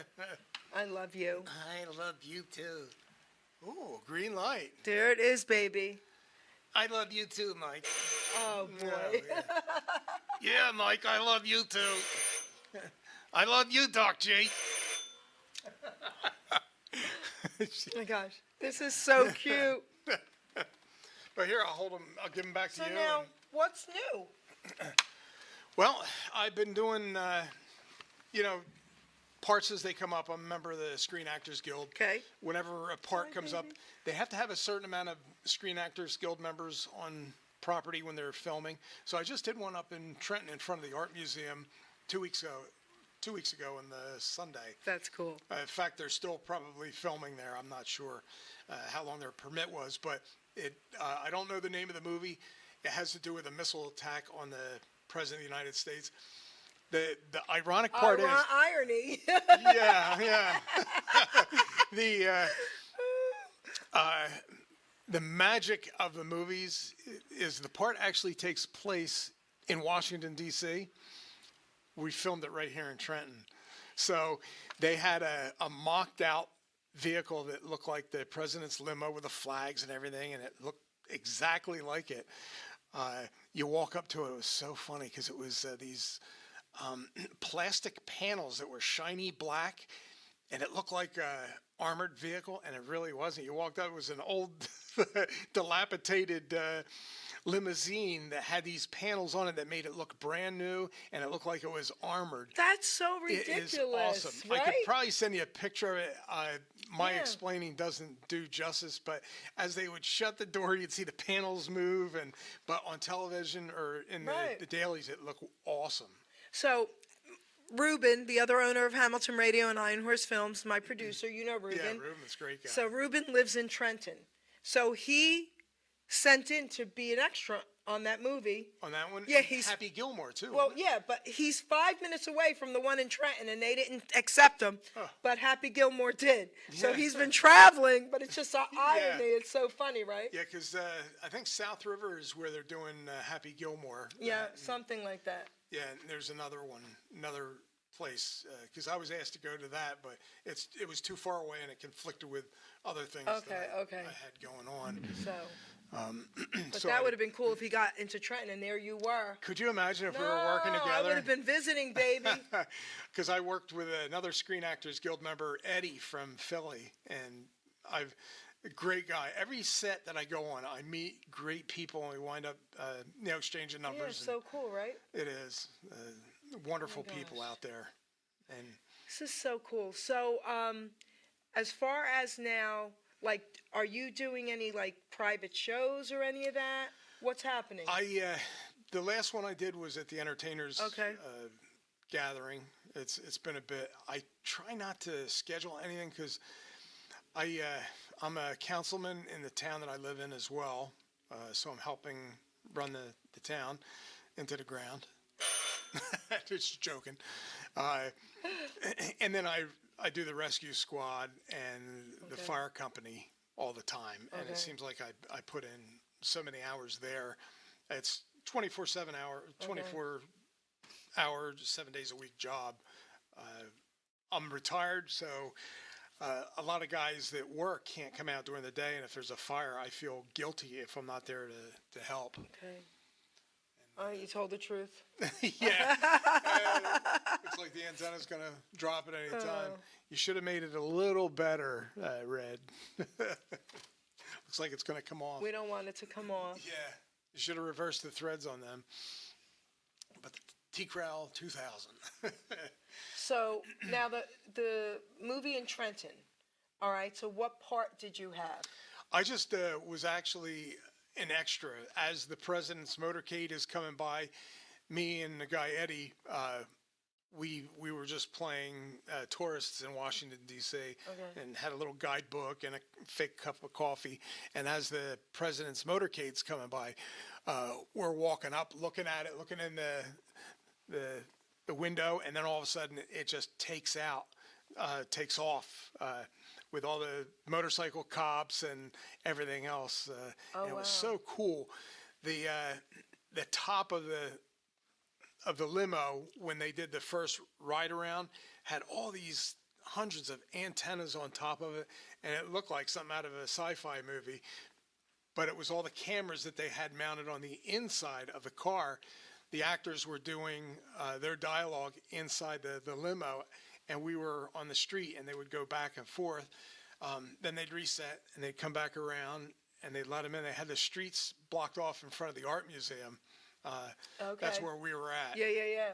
Speaker 3: I love you.
Speaker 5: I love you too.
Speaker 4: ooh, green light.
Speaker 3: There it is, baby.
Speaker 5: I love you too, Mike.
Speaker 3: Oh boy.
Speaker 4: Yeah.
Speaker 5: Yeah, Mike, I love you too. I love you, Doc G.
Speaker 3: Oh my gosh. This is so cute.
Speaker 4: But here, I'll hold him. I'll give him back to
Speaker 3: So
Speaker 4: you.
Speaker 3: now,
Speaker 4: and-
Speaker 3: what's new?
Speaker 4: Well, I've been doing, parts as they come up. I'm a member of the Screen Actors Guild.
Speaker 3: Okay.
Speaker 4: Whenever a part comes up, they have to have a certain amount of Screen Actors Guild members on property when they're filming. So I just did one up in Trenton in front of the Art Museum 2 weeks ago. 2 weeks ago on the Sunday.
Speaker 3: That's cool.
Speaker 4: In fact, they're still probably filming there. I'm not sure how long their permit was, but I don't know the name of the movie. It has to do with a missile attack on the President of the United States. The ironic part is,
Speaker 3: Irony.
Speaker 4: yeah. The magic of the movies is the part actually takes place in Washington, D.C. We filmed it right here in Trenton. So they had a mocked out vehicle that looked like the president's limo with the flags and everything, and it looked exactly like it. You walk up to it, it was so funny because it was these plastic panels that were shiny black, and it looked like a armored vehicle, and it really wasn't. You walked up, it was an old dilapidated limousine that had these panels on it that made it look brand new, and it looked like it was armored.
Speaker 3: That's so
Speaker 4: It
Speaker 3: ridiculous.
Speaker 4: is awesome.
Speaker 3: Right?
Speaker 4: I could probably send you a picture of it. My
Speaker 3: Yeah.
Speaker 4: explaining doesn't do justice, but as they would shut the door, you'd see the panels move, but on television or in
Speaker 3: Right.
Speaker 4: the dailies, it looked awesome.
Speaker 3: So, Ruben, the other owner of Hamilton Radio and Iron Horse Films, my producer, you know Ruben.
Speaker 4: Yeah, Ruben's a great guy.
Speaker 3: So Ruben lives in Trenton. So he sent in to be an extra on that movie.
Speaker 4: On that one,
Speaker 3: Yeah, he's-
Speaker 4: Happy Gilmore too.
Speaker 3: Well,
Speaker 4: wasn't it?
Speaker 3: yeah, but he's 5 minutes away from the one in Trenton, and they didn't accept him. But Happy Gilmore did. So
Speaker 4: Yeah.
Speaker 3: he's been traveling, but it's just an irony. It's so funny, right?
Speaker 4: Yeah, because I think South River is where they're doing Happy Gilmore.
Speaker 3: Yeah, something like that.
Speaker 4: Yeah, and there's another one, another place because I was asked to go to that, but it was too far away and it conflicted with other things
Speaker 3: Okay,
Speaker 4: that
Speaker 3: okay.
Speaker 4: I had going on.
Speaker 3: So, but
Speaker 4: So
Speaker 3: that would have been cool if he got into Trenton and there you were.
Speaker 4: Could you imagine if
Speaker 3: No,
Speaker 4: we were working together?
Speaker 3: I would have been visiting, baby.
Speaker 4: Because I worked with another Screen Actors Guild member, Eddie from Philly, and a great guy. Every set that I go on, I meet great people, and we wind up, exchanging
Speaker 3: Yeah,
Speaker 4: numbers.
Speaker 3: so cool, right?
Speaker 4: It is wonderful
Speaker 3: Oh my
Speaker 4: people
Speaker 3: gosh.
Speaker 4: out there, and
Speaker 3: This is so cool. So, as far as now, like, are you doing any like private shows or any of that? What's happening?
Speaker 4: the last one I did was at the Entertainers
Speaker 3: Okay.
Speaker 4: Gathering. It's been a bit. I try not to schedule anything because I'm a councilman in the town that I live in as well, so I'm helping run the town into the ground. Just joking. And then I do the rescue squad and the
Speaker 3: Okay.
Speaker 4: fire company all the time, and
Speaker 3: Okay.
Speaker 4: it seems like I put in so many hours there. It's 24/7 24 hour, 7 days a week job. I'm retired, so a lot of guys that work can't come out during the day, and if there's a fire, I feel guilty if I'm not there to help.
Speaker 3: Okay. You told the truth.
Speaker 4: Yeah. Looks like the antenna's going to drop at any time. You should have made it a little better, Red. Looks like it's going to come off.
Speaker 3: We don't want it to come off.
Speaker 4: Yeah. You should have reversed the threads on them. But the T-Crowd 2000.
Speaker 3: So now the movie in Trenton. All right. So what part did you have?
Speaker 4: I just was actually an extra. As the president's motorcade is coming by, me and the guy Eddie, we were just playing tourists in Washington, D.C.
Speaker 3: Okay.
Speaker 4: and had a little guidebook and a fake cup of coffee. And as the president's motorcade's coming by, we're walking up, looking at it, looking in the window, and then all of a sudden it just takes off with all the motorcycle cops and everything else. And it was so cool. The top of the limo, when they did the first ride around, had all these hundreds of antennas on top of it, and it looked like something out of a sci-fi movie. But it was all the cameras that they had mounted on the inside of the car. The actors were doing their dialogue inside the limo, and we were on the street, and they would go back and forth. Then they'd reset, and they'd come back around, and they'd let them in. They had the streets blocked off in front of the art museum. That's
Speaker 3: Okay.
Speaker 4: where we were at,
Speaker 3: Yeah.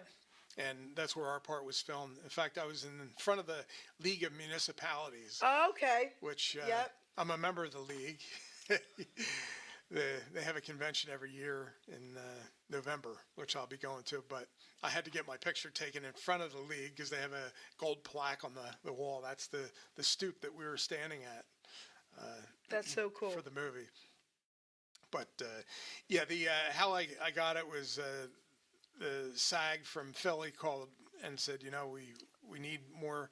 Speaker 4: and that's where our part was filmed. In fact, I was in front of the League of Municipalities,
Speaker 3: Oh, okay.
Speaker 4: which
Speaker 3: Yep.
Speaker 4: I'm a member of the league. They have a convention every year in November, which I'll be going to. But I had to get my picture taken in front of the league because they have a gold plaque on the wall. That's the stoop that we were standing at.
Speaker 3: That's so cool.
Speaker 4: For the movie. But yeah, the how I got it was the SAG from Philly called and said, we need more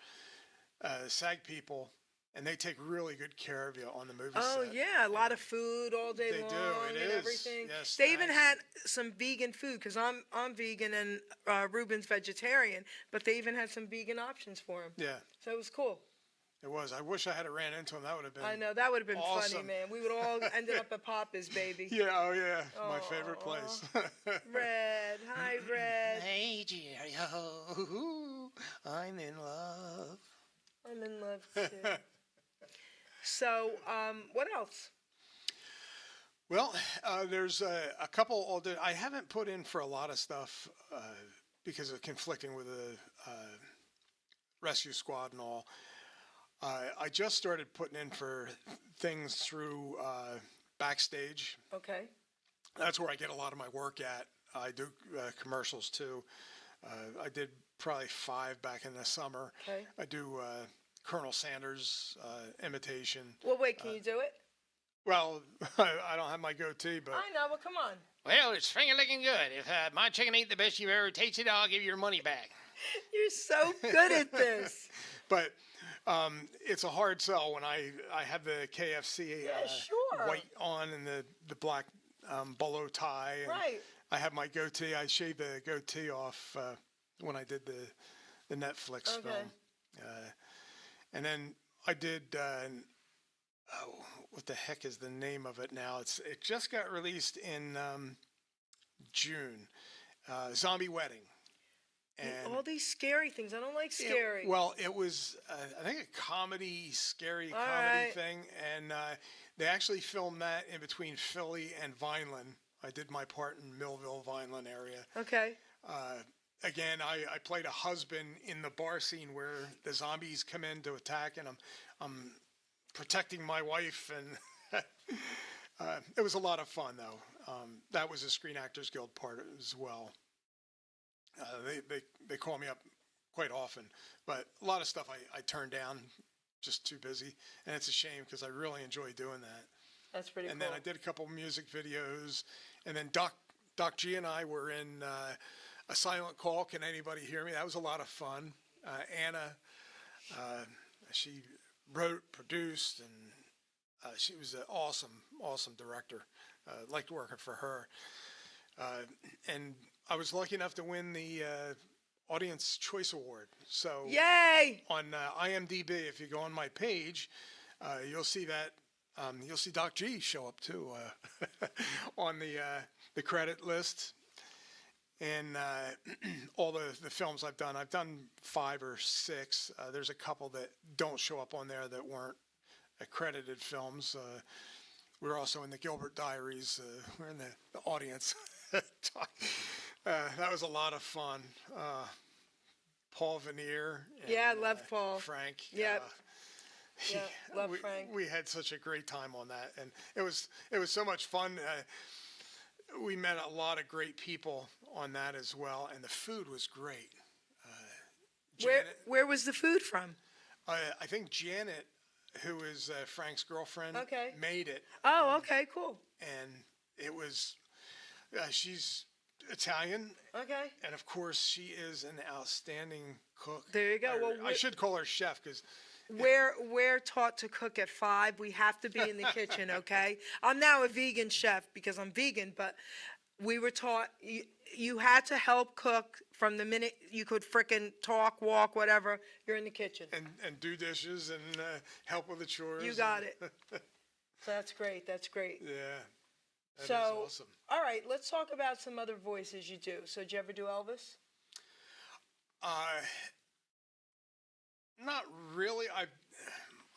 Speaker 4: SAG people, and they take really good care of you on the movie
Speaker 3: Oh
Speaker 4: set.
Speaker 3: yeah, a lot of food all day
Speaker 4: They
Speaker 3: long
Speaker 4: do. It
Speaker 3: and
Speaker 4: is.
Speaker 3: everything.
Speaker 4: Yes,
Speaker 3: They even
Speaker 4: thank
Speaker 3: had some vegan food because I'm vegan and Ruben's vegetarian, but they even had some vegan options for him.
Speaker 4: Yeah,
Speaker 3: So it was cool.
Speaker 4: it was. I wish I had ran into him. That would have been.
Speaker 3: I know that would have been funny,
Speaker 4: awesome.
Speaker 3: man. We would all ended up at Papa's, baby.
Speaker 4: Yeah. Oh yeah. My favorite place.
Speaker 3: Red, hi Red.
Speaker 5: Hey, Jerry, I'm in love.
Speaker 3: I'm in love too. So, what else?
Speaker 4: Well, there's a couple. I haven't put in for a lot of stuff because of conflicting with the rescue squad and all. I just started putting in for things through Backstage.
Speaker 3: Okay.
Speaker 4: That's where I get a lot of my work at. I do commercials too. I did probably 5 back in the summer.
Speaker 3: Okay.
Speaker 4: I do Colonel Sanders imitation.
Speaker 3: Well, wait, can you do it?
Speaker 4: Well, I don't have my goatee, but
Speaker 3: I know, but come on.
Speaker 5: Well, it's finger licking good. If my chicken ain't the best you've ever tasted, I'll give you your money back.
Speaker 3: You're so good at this.
Speaker 4: but it's a hard sell when I have the KFC
Speaker 3: sure.
Speaker 4: white on and the black bolo tie. And
Speaker 3: Right.
Speaker 4: I have my goatee. I shaved the goatee off when I did the the Netflix
Speaker 3: Okay.
Speaker 4: film. And then I did, oh, what the heck is the name of it now? It just got released in June. Zombie Wedding. And
Speaker 3: All these scary things. I don't like scary.
Speaker 4: well, it was, I think, a comedy, scary
Speaker 3: All
Speaker 4: comedy
Speaker 3: right.
Speaker 4: thing. And they actually filmed that in between Philly and Vineland. I did my part in Millville, Vineland area.
Speaker 3: Okay.
Speaker 4: Again, I played a husband in the bar scene where the zombies come in to attack, and I'm protecting my wife, and it was a lot of fun, though. That was a Screen Actors Guild part as well. They call me up quite often, but a lot of stuff I turned down, just too busy, and it's a shame because I really enjoy doing that.
Speaker 3: That's pretty
Speaker 4: And
Speaker 3: cool.
Speaker 4: then I did a couple music videos, and then Doc G and I were in A Silent Call, Can Anybody Hear Me? That was a lot of fun. Anna, she wrote, produced, and she was an awesome director. Liked working for her. And I was lucky enough to win the Audience Choice Award. So
Speaker 3: Yay!
Speaker 4: on IMDb, if you go on my page, you'll see that. You'll see Doc G show up too on the credit list. And all the films I've done 5 or 6. There's a couple that don't show up on there that weren't accredited films. We were also in the Gilbert Diaries. We're in the audience. That was a lot of fun. Paul Veneer. And,
Speaker 3: Yeah, I love Paul.
Speaker 4: Frank.
Speaker 3: Yep. Yeah, love
Speaker 4: we,
Speaker 3: Frank.
Speaker 4: We had such a great time on that, and it was so much fun. We met a lot of great people on that as well, and the food was great.
Speaker 3: Where was the food from?
Speaker 4: I think Janet, who is Frank's girlfriend,
Speaker 3: Okay.
Speaker 4: made it,
Speaker 3: Oh, okay, cool.
Speaker 4: and it was. She's Italian,
Speaker 3: Okay.
Speaker 4: and of course, she is an outstanding cook.
Speaker 3: There you go. Well,
Speaker 4: I should call her chef because.
Speaker 3: We're taught to cook at 5. We have to be in the kitchen, okay? I'm now a vegan chef because I'm vegan, but we were taught you had to help cook from the minute you could frickin' talk, walk, whatever. You're in the kitchen.
Speaker 4: And do dishes and help with the chores.
Speaker 3: You got it. So that's great. That's great.
Speaker 4: Yeah. That is
Speaker 3: So,
Speaker 4: awesome.
Speaker 3: all right, let's talk about some other voices you do. So, did you ever do Elvis?
Speaker 4: Not really.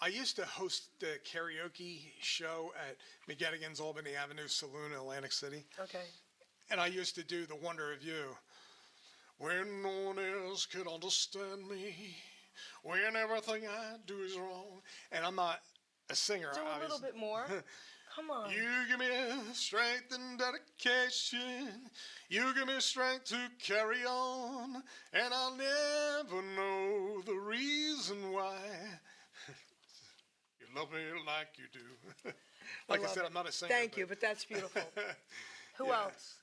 Speaker 4: I used to host the karaoke show at McGettigan's Albany Avenue Saloon in Atlantic City.
Speaker 3: Okay.
Speaker 4: And I used to do The Wonder of You. When no one else could understand me, when everything I do is wrong. And I'm not a singer,
Speaker 3: Do a little
Speaker 4: obviously.
Speaker 3: bit more. Come on.
Speaker 4: You give me strength and dedication. You give me strength to carry on. And I'll never know the reason why you love me like you do. Like I
Speaker 3: love
Speaker 4: said,
Speaker 3: it.
Speaker 4: I'm not a singer.
Speaker 3: Thank you, but that's beautiful. Who
Speaker 4: Yeah.
Speaker 3: else?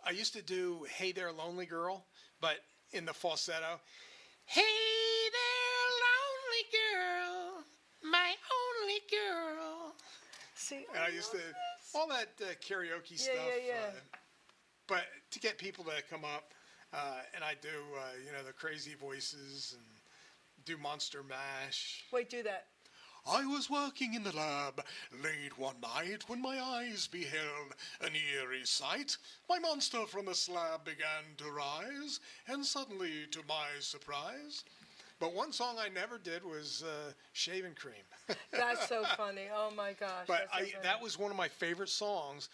Speaker 4: I used to do Hey There Lonely Girl, but in the falsetto. Hey there, lonely girl, my only girl.
Speaker 3: See,
Speaker 4: And I used to, all that karaoke stuff.
Speaker 3: yeah.
Speaker 4: But to get people to come up, and I do, the crazy voices and do Monster Mash.
Speaker 3: Wait, do that.
Speaker 4: I was working in the lab late one night when my eyes beheld an eerie sight. My monster from the slab began to rise, and suddenly, to my surprise. But one song I never did was Shaving Cream.
Speaker 3: That's so funny. Oh my gosh.
Speaker 4: But
Speaker 3: that's so funny.
Speaker 4: that was one of my favorite songs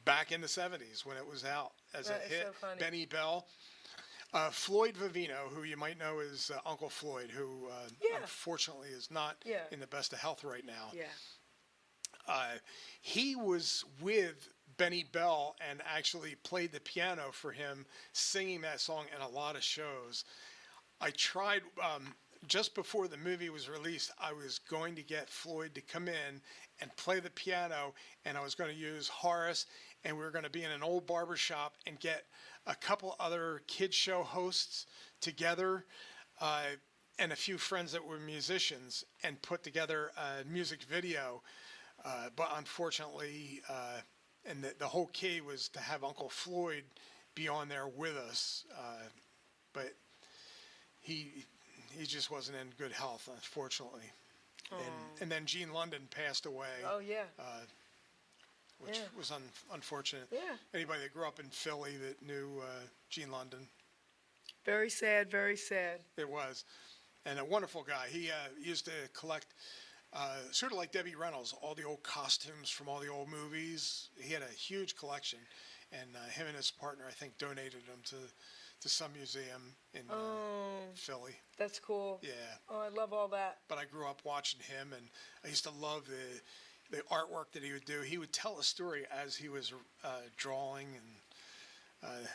Speaker 4: back in the 70s when it was out as
Speaker 3: That
Speaker 4: a
Speaker 3: is
Speaker 4: hit.
Speaker 3: so funny.
Speaker 4: Benny Bell. Floyd Vivino, who you might know as Uncle Floyd, who
Speaker 3: Yeah.
Speaker 4: unfortunately is not
Speaker 3: Yeah.
Speaker 4: in the best of health right now.
Speaker 3: Yeah.
Speaker 4: He was with Benny Bell and actually played the piano for him, singing that song in a lot of shows. I tried, just before the movie was released, I was going to get Floyd to come in and play the piano, and I was going to use Horace, and we were going to be in an old barber shop and get a couple other kid show hosts together, and a few friends that were musicians, and put together a music video. But unfortunately, and the whole key was to have Uncle Floyd be on there with us. But he just wasn't in good health, unfortunately. And then Gene London passed away.
Speaker 3: Oh, yeah.
Speaker 4: Which
Speaker 3: Yeah.
Speaker 4: was unfortunate.
Speaker 3: Yeah.
Speaker 4: Anybody that grew up in Philly that knew Gene London,
Speaker 3: Very sad, very sad.
Speaker 4: it was. And a wonderful guy. He used to collect, sort of like Debbie Reynolds, all the old costumes from all the old movies. He had a huge collection. And him and his partner, I think, donated them to some museum in Philly.
Speaker 3: That's cool.
Speaker 4: Yeah.
Speaker 3: Oh, I love all that.
Speaker 4: But I grew up watching him, and I used to love the artwork that he would do. He would tell a story as he was drawing, and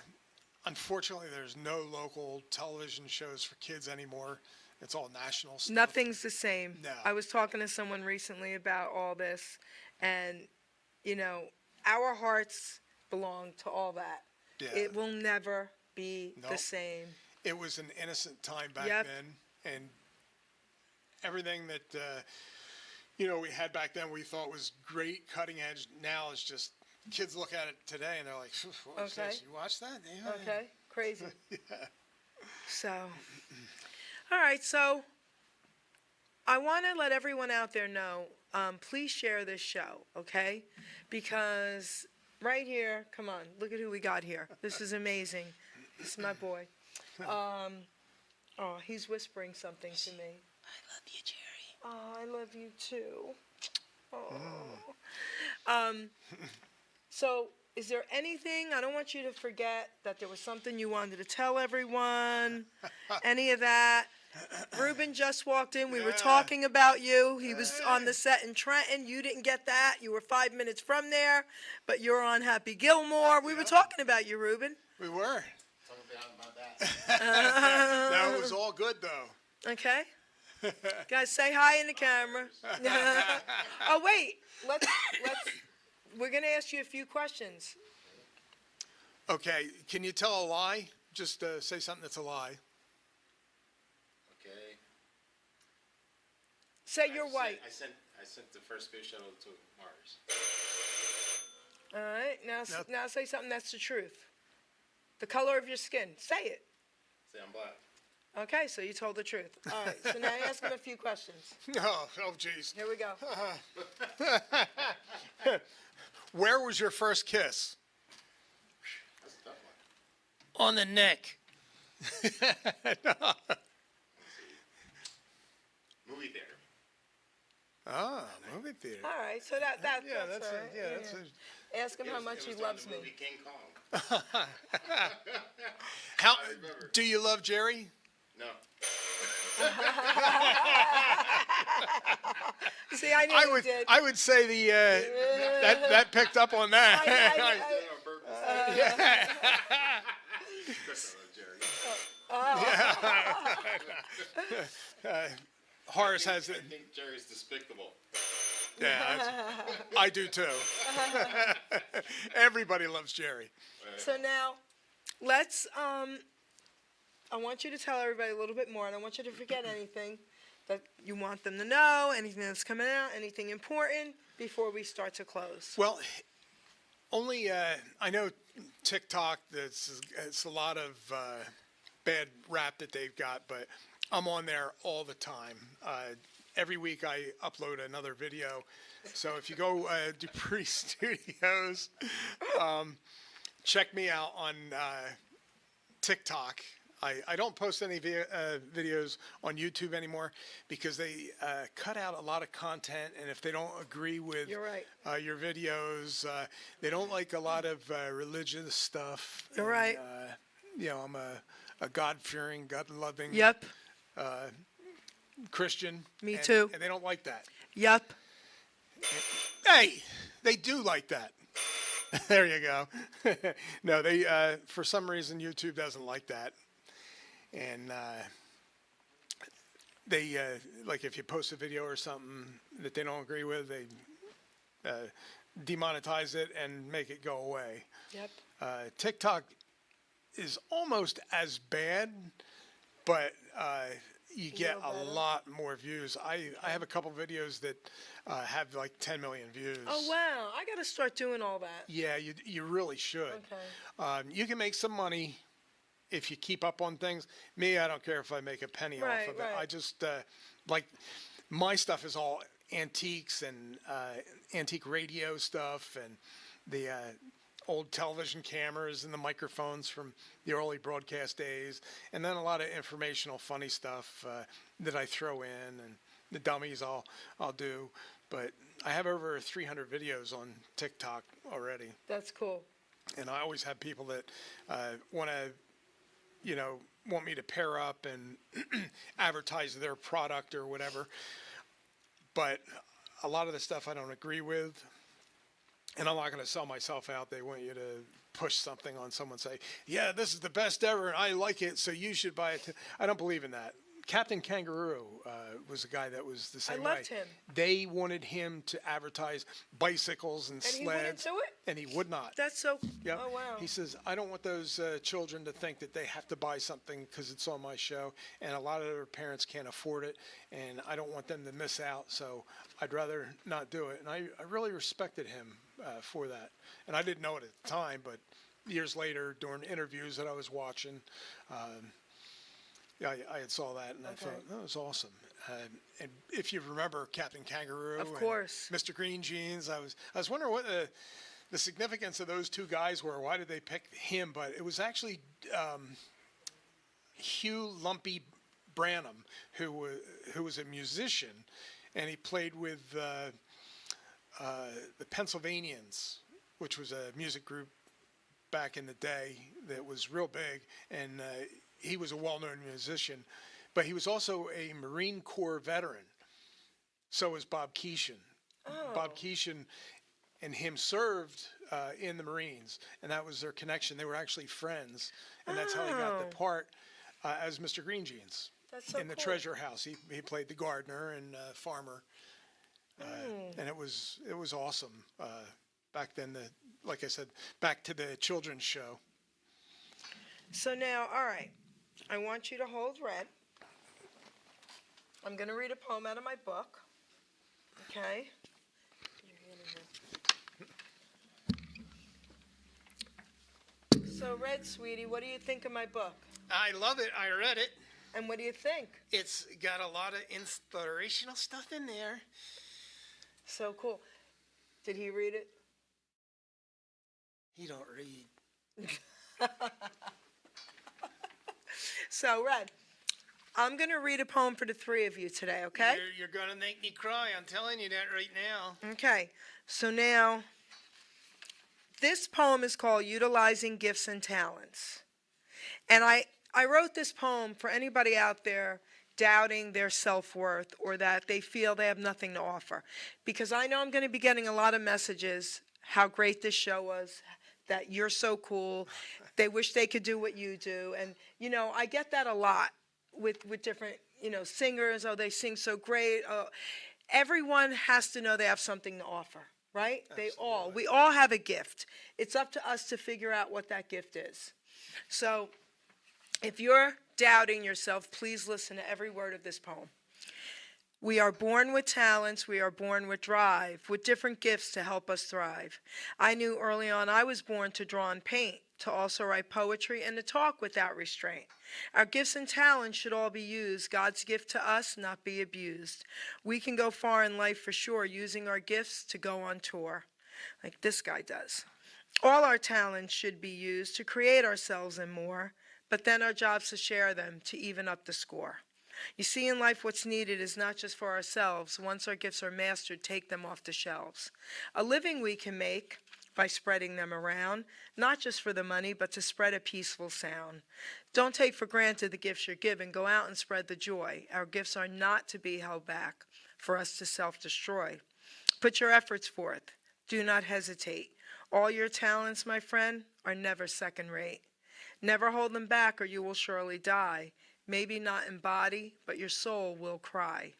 Speaker 4: unfortunately, there's no local television shows for kids anymore. It's all national stuff.
Speaker 3: Nothing's the same.
Speaker 4: No.
Speaker 3: I was talking to someone recently about all this, and, you know, our hearts belong to all that.
Speaker 4: Yeah.
Speaker 3: It will never be the
Speaker 4: Nope.
Speaker 3: same.
Speaker 4: It was an innocent time back
Speaker 3: Yep.
Speaker 4: then, and everything that we had back then we thought was great, cutting edge. Now it's just kids look at it today and they're like, "What's
Speaker 3: Okay.
Speaker 4: this? You watch that?" Yeah.
Speaker 3: Okay? Crazy.
Speaker 4: Yeah.
Speaker 3: So, all right. So, I want to let everyone out there know, please share this show, okay? Because right here, come on, look at who we got here. This is amazing. This is my boy. Oh, he's whispering something to me.
Speaker 5: I love you, Jerry.
Speaker 3: Oh, I love you too. Oh. So, is there anything, I don't want you to forget that there was something you wanted to tell everyone, any of that. Ruben just walked in. We were
Speaker 4: Yeah.
Speaker 3: talking about you. He was on the set in Trenton. You didn't get that. You were 5 minutes from there, but you're on Happy Gilmore. We were talking about you, Ruben.
Speaker 4: We were.
Speaker 6: Talk about that.
Speaker 4: No, it was all good though.
Speaker 3: Okay? Guys, say hi in the camera. Oh, wait. We're going to ask you a few questions.
Speaker 4: Okay, can you tell a lie? Just say something that's a lie.
Speaker 6: Okay.
Speaker 3: Say you're white.
Speaker 6: I sent the first space shuttle to Mars.
Speaker 3: All right. Now say something that's the truth. The color of your skin. Say it.
Speaker 6: Say I'm black.
Speaker 3: Okay, so you told the truth. All right. So now ask him a few questions.
Speaker 4: Oh, jeez.
Speaker 3: Here we go.
Speaker 4: Where was your first kiss?
Speaker 6: That's a tough one.
Speaker 5: On the neck.
Speaker 6: Movie theater.
Speaker 4: Ah, movie theater.
Speaker 3: All right. So that's all right.
Speaker 4: That's
Speaker 3: Ask him how much he loves me.
Speaker 6: Movie King Kong.
Speaker 4: How
Speaker 6: remember.
Speaker 4: do you love Jerry?
Speaker 6: No.
Speaker 3: See, I knew you did.
Speaker 4: I would say that picked up on that.
Speaker 3: I-
Speaker 6: Did it on purpose. Chris, I love Jerry.
Speaker 4: Horace has it.
Speaker 6: I think Jerry's despicable.
Speaker 4: Yeah, I do too. Everybody loves Jerry.
Speaker 3: So now, let's. I want you to tell everybody a little bit more, and I want you to forget anything that you want them to know, anything that's coming out, anything important before we start to close.
Speaker 4: Well, only I know TikTok. It's a lot of bad rap that they've got, but I'm on there all the time. Every week I upload another video. So if you go Dupree Studios, check me out on TikTok. I don't post any videos on YouTube anymore because they cut out a lot of content, and if they don't agree with
Speaker 3: You're right.
Speaker 4: Your videos, they don't like a lot of religious stuff.
Speaker 3: You're right.
Speaker 4: I'm a God-fearing, God-loving
Speaker 3: Yep.
Speaker 4: Christian.
Speaker 3: Me
Speaker 4: and-
Speaker 3: too.
Speaker 4: And they don't like that.
Speaker 3: Yep.
Speaker 4: Hey, they do like that. There you go. No, they for some reason YouTube doesn't like that, and they like if you post a video or something that they don't agree with, they demonetize it and make it go away.
Speaker 3: Yep.
Speaker 4: TikTok is almost as bad, but you get a
Speaker 3: better.
Speaker 4: lot more views. I have a couple videos that have like 10 million views.
Speaker 3: Oh wow! I got to start doing all that.
Speaker 4: Yeah, you really should.
Speaker 3: Okay.
Speaker 4: You can make some money if you keep up on things. Me, I don't care if I make a penny
Speaker 3: Right,
Speaker 4: off of it.
Speaker 3: right.
Speaker 4: I just like my stuff is all antiques and antique radio stuff and the old television cameras and the microphones from the early broadcast days, and then a lot of informational, funny stuff that I throw in, and the dummies I'll do. But I have over 300 videos on TikTok already,
Speaker 3: That's cool.
Speaker 4: and I always have people that want to, want me to pair up and advertise their product or whatever. But a lot of the stuff I don't agree with, and I'm not going to sell myself out. They want you to push something on someone, say, yeah, this is the best ever, and I like it, so you should buy it. I don't believe in that. Captain Kangaroo was a guy that was the same way.
Speaker 3: loved him.
Speaker 4: They wanted him to advertise bicycles and
Speaker 3: And he wouldn't
Speaker 4: sleds.
Speaker 3: do it?
Speaker 4: And he would not.
Speaker 3: That's so.
Speaker 4: Yep.
Speaker 3: Oh wow.
Speaker 4: He says, I don't want those children to think that they have to buy something because it's on my show, and a lot of their parents can't afford it, and I don't want them to miss out, so I'd rather not do it. And I really respected him for that. And I didn't know it at the time, but years later, during interviews that I was watching, yeah, I had saw that, and I thought, that was awesome. And if you remember Captain Kangaroo
Speaker 3: Of course.
Speaker 4: and Mr. Green Jeans, I was wondering what the significance of those two guys were. Why did they pick him? But it was actually Hugh Lumpy Branham, who was a musician, and he played with the Pennsylvanians, which was a music group back in the day that was real big, and he was a well-known musician, but he was also a Marine Corps veteran. So was Bob Keeshan. Bob Keeshan and him served in the Marines, and that was their connection. They were actually friends, and that's how he got the part as Mr. Green Jeans
Speaker 3: That's so
Speaker 4: in the
Speaker 3: cool.
Speaker 4: Treasure House. He played the gardener and farmer, and it was awesome back then. Like I said, back to the children's show.
Speaker 3: So now, all right, I want you to hold red. I'm going to read a poem out of my book. Okay? So, Red, sweetie, what do you think of my book?
Speaker 5: I love it. I read it.
Speaker 3: And what do you think?
Speaker 5: It's got a lot of inspirational stuff in there.
Speaker 3: So cool. Did he read it?
Speaker 5: He don't read.
Speaker 3: So, Red, I'm going to read a poem for the three of you today, okay?
Speaker 5: You're gonna make me cry. I'm telling you that right now.
Speaker 3: Okay. So now, this poem is called Utilizing Gifts and Talents. And I wrote this poem for anybody out there doubting their self-worth or that they feel they have nothing to offer. Because I know I'm going to be getting a lot of messages how great this show was, that you're so cool. They wish they could do what you do. And, I get that a lot with different, singers. Oh, they sing so great. Oh, everyone has to know they have something to offer, right? We all have a gift. It's up to us to figure out what that gift is. So if you're doubting yourself, please listen to every word of this poem. We are born with talents, we are born with drive, with different gifts to help us thrive. I knew early on I was born to draw and paint, to also write poetry, and to talk without restraint. Our gifts and talents should all be used, God's gift to us, not be abused. We can go far in life for sure, using our gifts to go on tour, like this guy does. All our talents should be used to create ourselves and more, but then our job's to share them, to even up the score. You see, in life, what's needed is not just for ourselves. Once our gifts are mastered, take them off the shelves. A living we can make by spreading them around, not just for the money, but to spread a peaceful sound. Don't take for granted the gifts you're given. Go out and spread the joy. Our gifts are not to be held back for us to self-destroy. Put your efforts forth. Do not hesitate. All your talents, my friend, are never second rate. Never hold them back or you will surely die. Maybe not in body, but your soul will cry.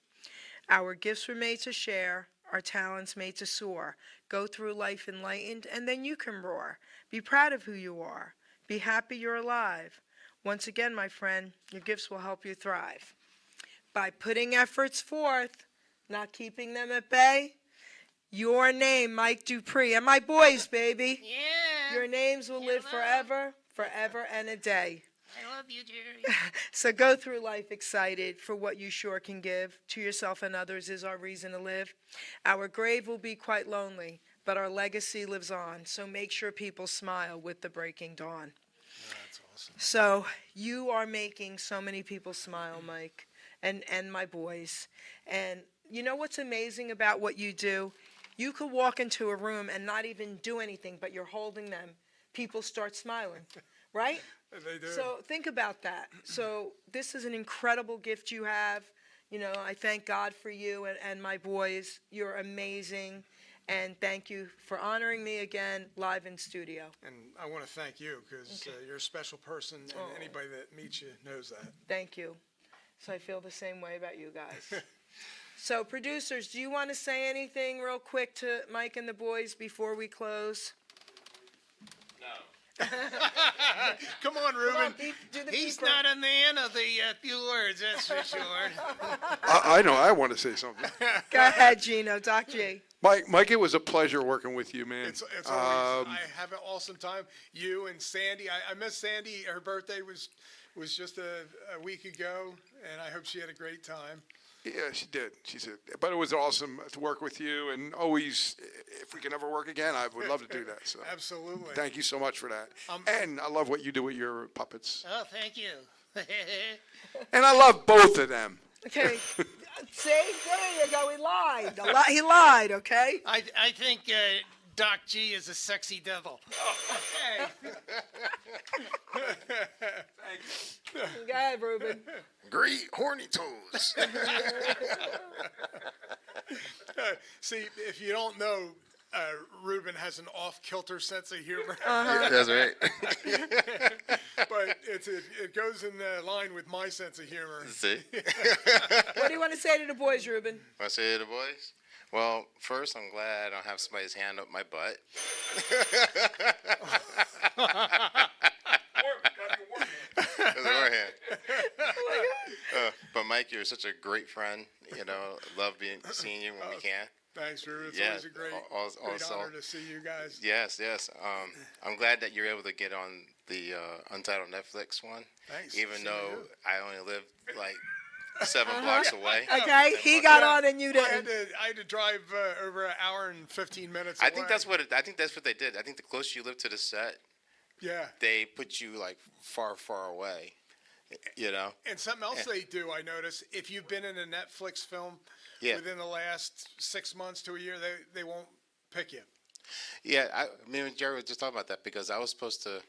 Speaker 3: Our gifts were made to share, our talents made to soar. Go through life enlightened, and then you can roar. Be proud of who you are. Be happy you're alive. Once again, my friend, your gifts will help you thrive. By putting efforts forth, not keeping them at bay, your name, Mike Dupree, and my boys, baby.
Speaker 5: Yeah.
Speaker 3: Your names will live forever, forever and a day.
Speaker 5: I love you, Jerry.
Speaker 3: So go through life excited for what you sure can give. To yourself and others is our reason to live. Our grave will be quite lonely, but our legacy lives on. So make sure people smile with the breaking dawn.
Speaker 4: That's awesome.
Speaker 3: So you are making so many people smile, Mike, and my boys. And you know what's amazing about what you do? You could walk into a room and not even do anything, but you're holding them. People start smiling, right?
Speaker 4: They do.
Speaker 3: So think about that. So this is an incredible gift you have. You know, I thank God for you and my boys. You're amazing. And thank you for honoring me again live in studio.
Speaker 4: And I want to thank you because you're a special person, and anybody that meets you knows that.
Speaker 3: Thank you. So I feel the same way about you guys. So producers, do you want to say anything real quick to Mike and the boys before we close?
Speaker 6: No.
Speaker 4: Come on, Ruben.
Speaker 3: Come on, do the
Speaker 5: He's
Speaker 3: beeper.
Speaker 5: not a man of the few words, that's for sure.
Speaker 7: I know. I want to say something.
Speaker 3: Go ahead, Gino. Doc G.
Speaker 7: Mike, it was a pleasure working with you, man.
Speaker 4: It's always, I have an awesome time. You and Sandy, I miss Sandy. Her birthday was just a week ago, and I hope she had a great time.
Speaker 7: Yeah, she did. She said, but it was awesome to work with you, and always, if we can ever work again, I would love to do that. So
Speaker 4: Absolutely.
Speaker 7: thank you so much for that. And I love what you do with your puppets.
Speaker 5: Oh, thank you.
Speaker 7: And I love both of them.
Speaker 3: Okay. See? There you go. He lied. He lied, okay?
Speaker 5: I think Doc G is a sexy devil.
Speaker 3: Go ahead, Ruben.
Speaker 7: Great horny toes.
Speaker 4: See, if you don't know, Ruben has an off-kilter sense of humor,
Speaker 6: That's right.
Speaker 4: but it goes in line with my sense of humor.
Speaker 6: See?
Speaker 3: What do you want to say to the boys, Ruben?
Speaker 6: Want to say to the boys? Well, first, I'm glad I don't have somebody's hand up my butt. That's our hand. But Mike, you're such a great friend. You know, love seeing you when we can.
Speaker 4: Thanks, Ruben. It's
Speaker 6: Yeah,
Speaker 4: always a great
Speaker 6: also-
Speaker 4: honor to see you guys.
Speaker 6: Yes. I'm glad that you're able to get on the Untitled Netflix one.
Speaker 4: Thanks.
Speaker 6: Even
Speaker 4: See
Speaker 6: though
Speaker 4: you.
Speaker 6: I only live like 7 blocks away.
Speaker 3: Okay, he got on and you
Speaker 4: I
Speaker 3: didn't.
Speaker 4: had to drive over an hour and 15 minutes
Speaker 6: I
Speaker 4: away.
Speaker 6: think that's what they did. I think the closer you live to the set,
Speaker 4: Yeah.
Speaker 6: they put you like far away. You know?
Speaker 4: And something else they do, I notice, if you've been in a Netflix film
Speaker 6: Yeah.
Speaker 4: within the last 6 months to a year, they won't pick you.
Speaker 6: Yeah, me and Jerry were just talking about that because I was supposed to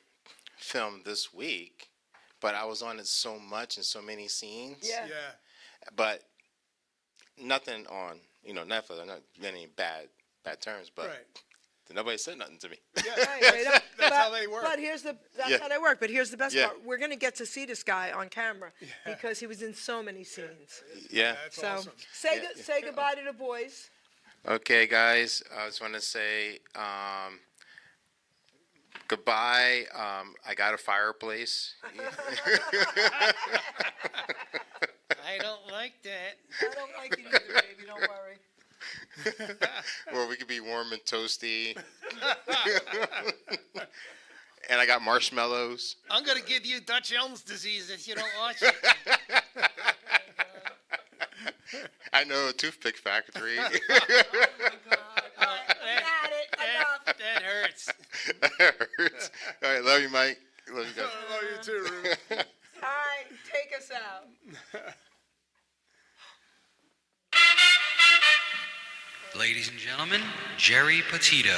Speaker 6: film this week, but I was on it so much and so many scenes.
Speaker 3: Yeah.
Speaker 4: Yeah.
Speaker 6: But nothing on, Netflix. I'm not any bad terms, but
Speaker 4: Right.
Speaker 6: nobody said nothing to me.
Speaker 4: Yeah.
Speaker 3: Right, they don't-
Speaker 4: That's how they work.
Speaker 3: But that's
Speaker 6: Yeah.
Speaker 3: how they work. But here's the best
Speaker 6: Yeah.
Speaker 3: part: we're gonna get to see this guy on camera because he was in so many scenes.
Speaker 6: Yeah.
Speaker 4: That's
Speaker 3: So
Speaker 4: awesome.
Speaker 3: say goodbye to the boys.
Speaker 6: Okay, guys. I just want to say goodbye. I got a fireplace.
Speaker 5: I don't like that.
Speaker 3: I don't like it either, baby. Don't worry.
Speaker 6: Where we could be warm and toasty. And I got marshmallows.
Speaker 5: I'm going to give you Dutch Elm's disease if you don't watch it.
Speaker 6: I know a toothpick factory.
Speaker 3: Got it. Enough.
Speaker 5: That hurts.
Speaker 6: That hurts. All right, love you, Mike. Love you guys.
Speaker 4: I love you too, Ruben.
Speaker 3: All right, take us out.
Speaker 1: Ladies and gentlemen, Geri Petito.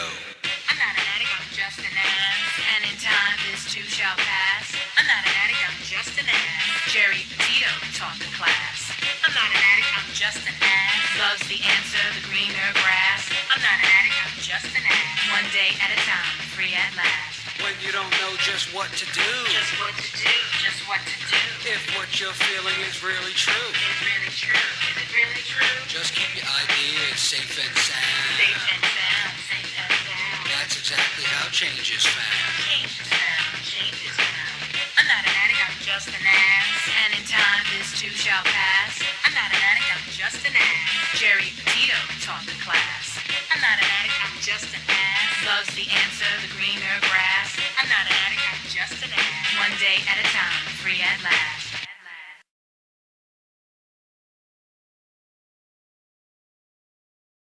Speaker 2: I'm not an addict, I'm just an ass. And in time, this too shall pass. I'm not an addict, I'm just an ass. Geri Petito taught the class. I'm not an addict, I'm just an ass. Loves the answer, the greener grass. I'm not an addict, I'm just an ass. One day at a time, free at last.
Speaker 1: When you don't know just what to do.
Speaker 2: Just what to do, just what to do.
Speaker 1: If what you're feeling is really true.
Speaker 2: Is it really true? Is it really true?
Speaker 1: Just keep your ideas safe and sound.
Speaker 2: Safe and sound, safe and sound.
Speaker 1: That's exactly how change is found.
Speaker 2: Change is found, change is found. I'm not an addict, I'm just an ass. And in time, this too shall pass. I'm not an addict, I'm just an ass. Geri Petito taught the class. I'm not an addict, I'm just an ass. Loves the answer, the greener grass. I'm not an addict, I'm just an ass. One day at a time, free at last.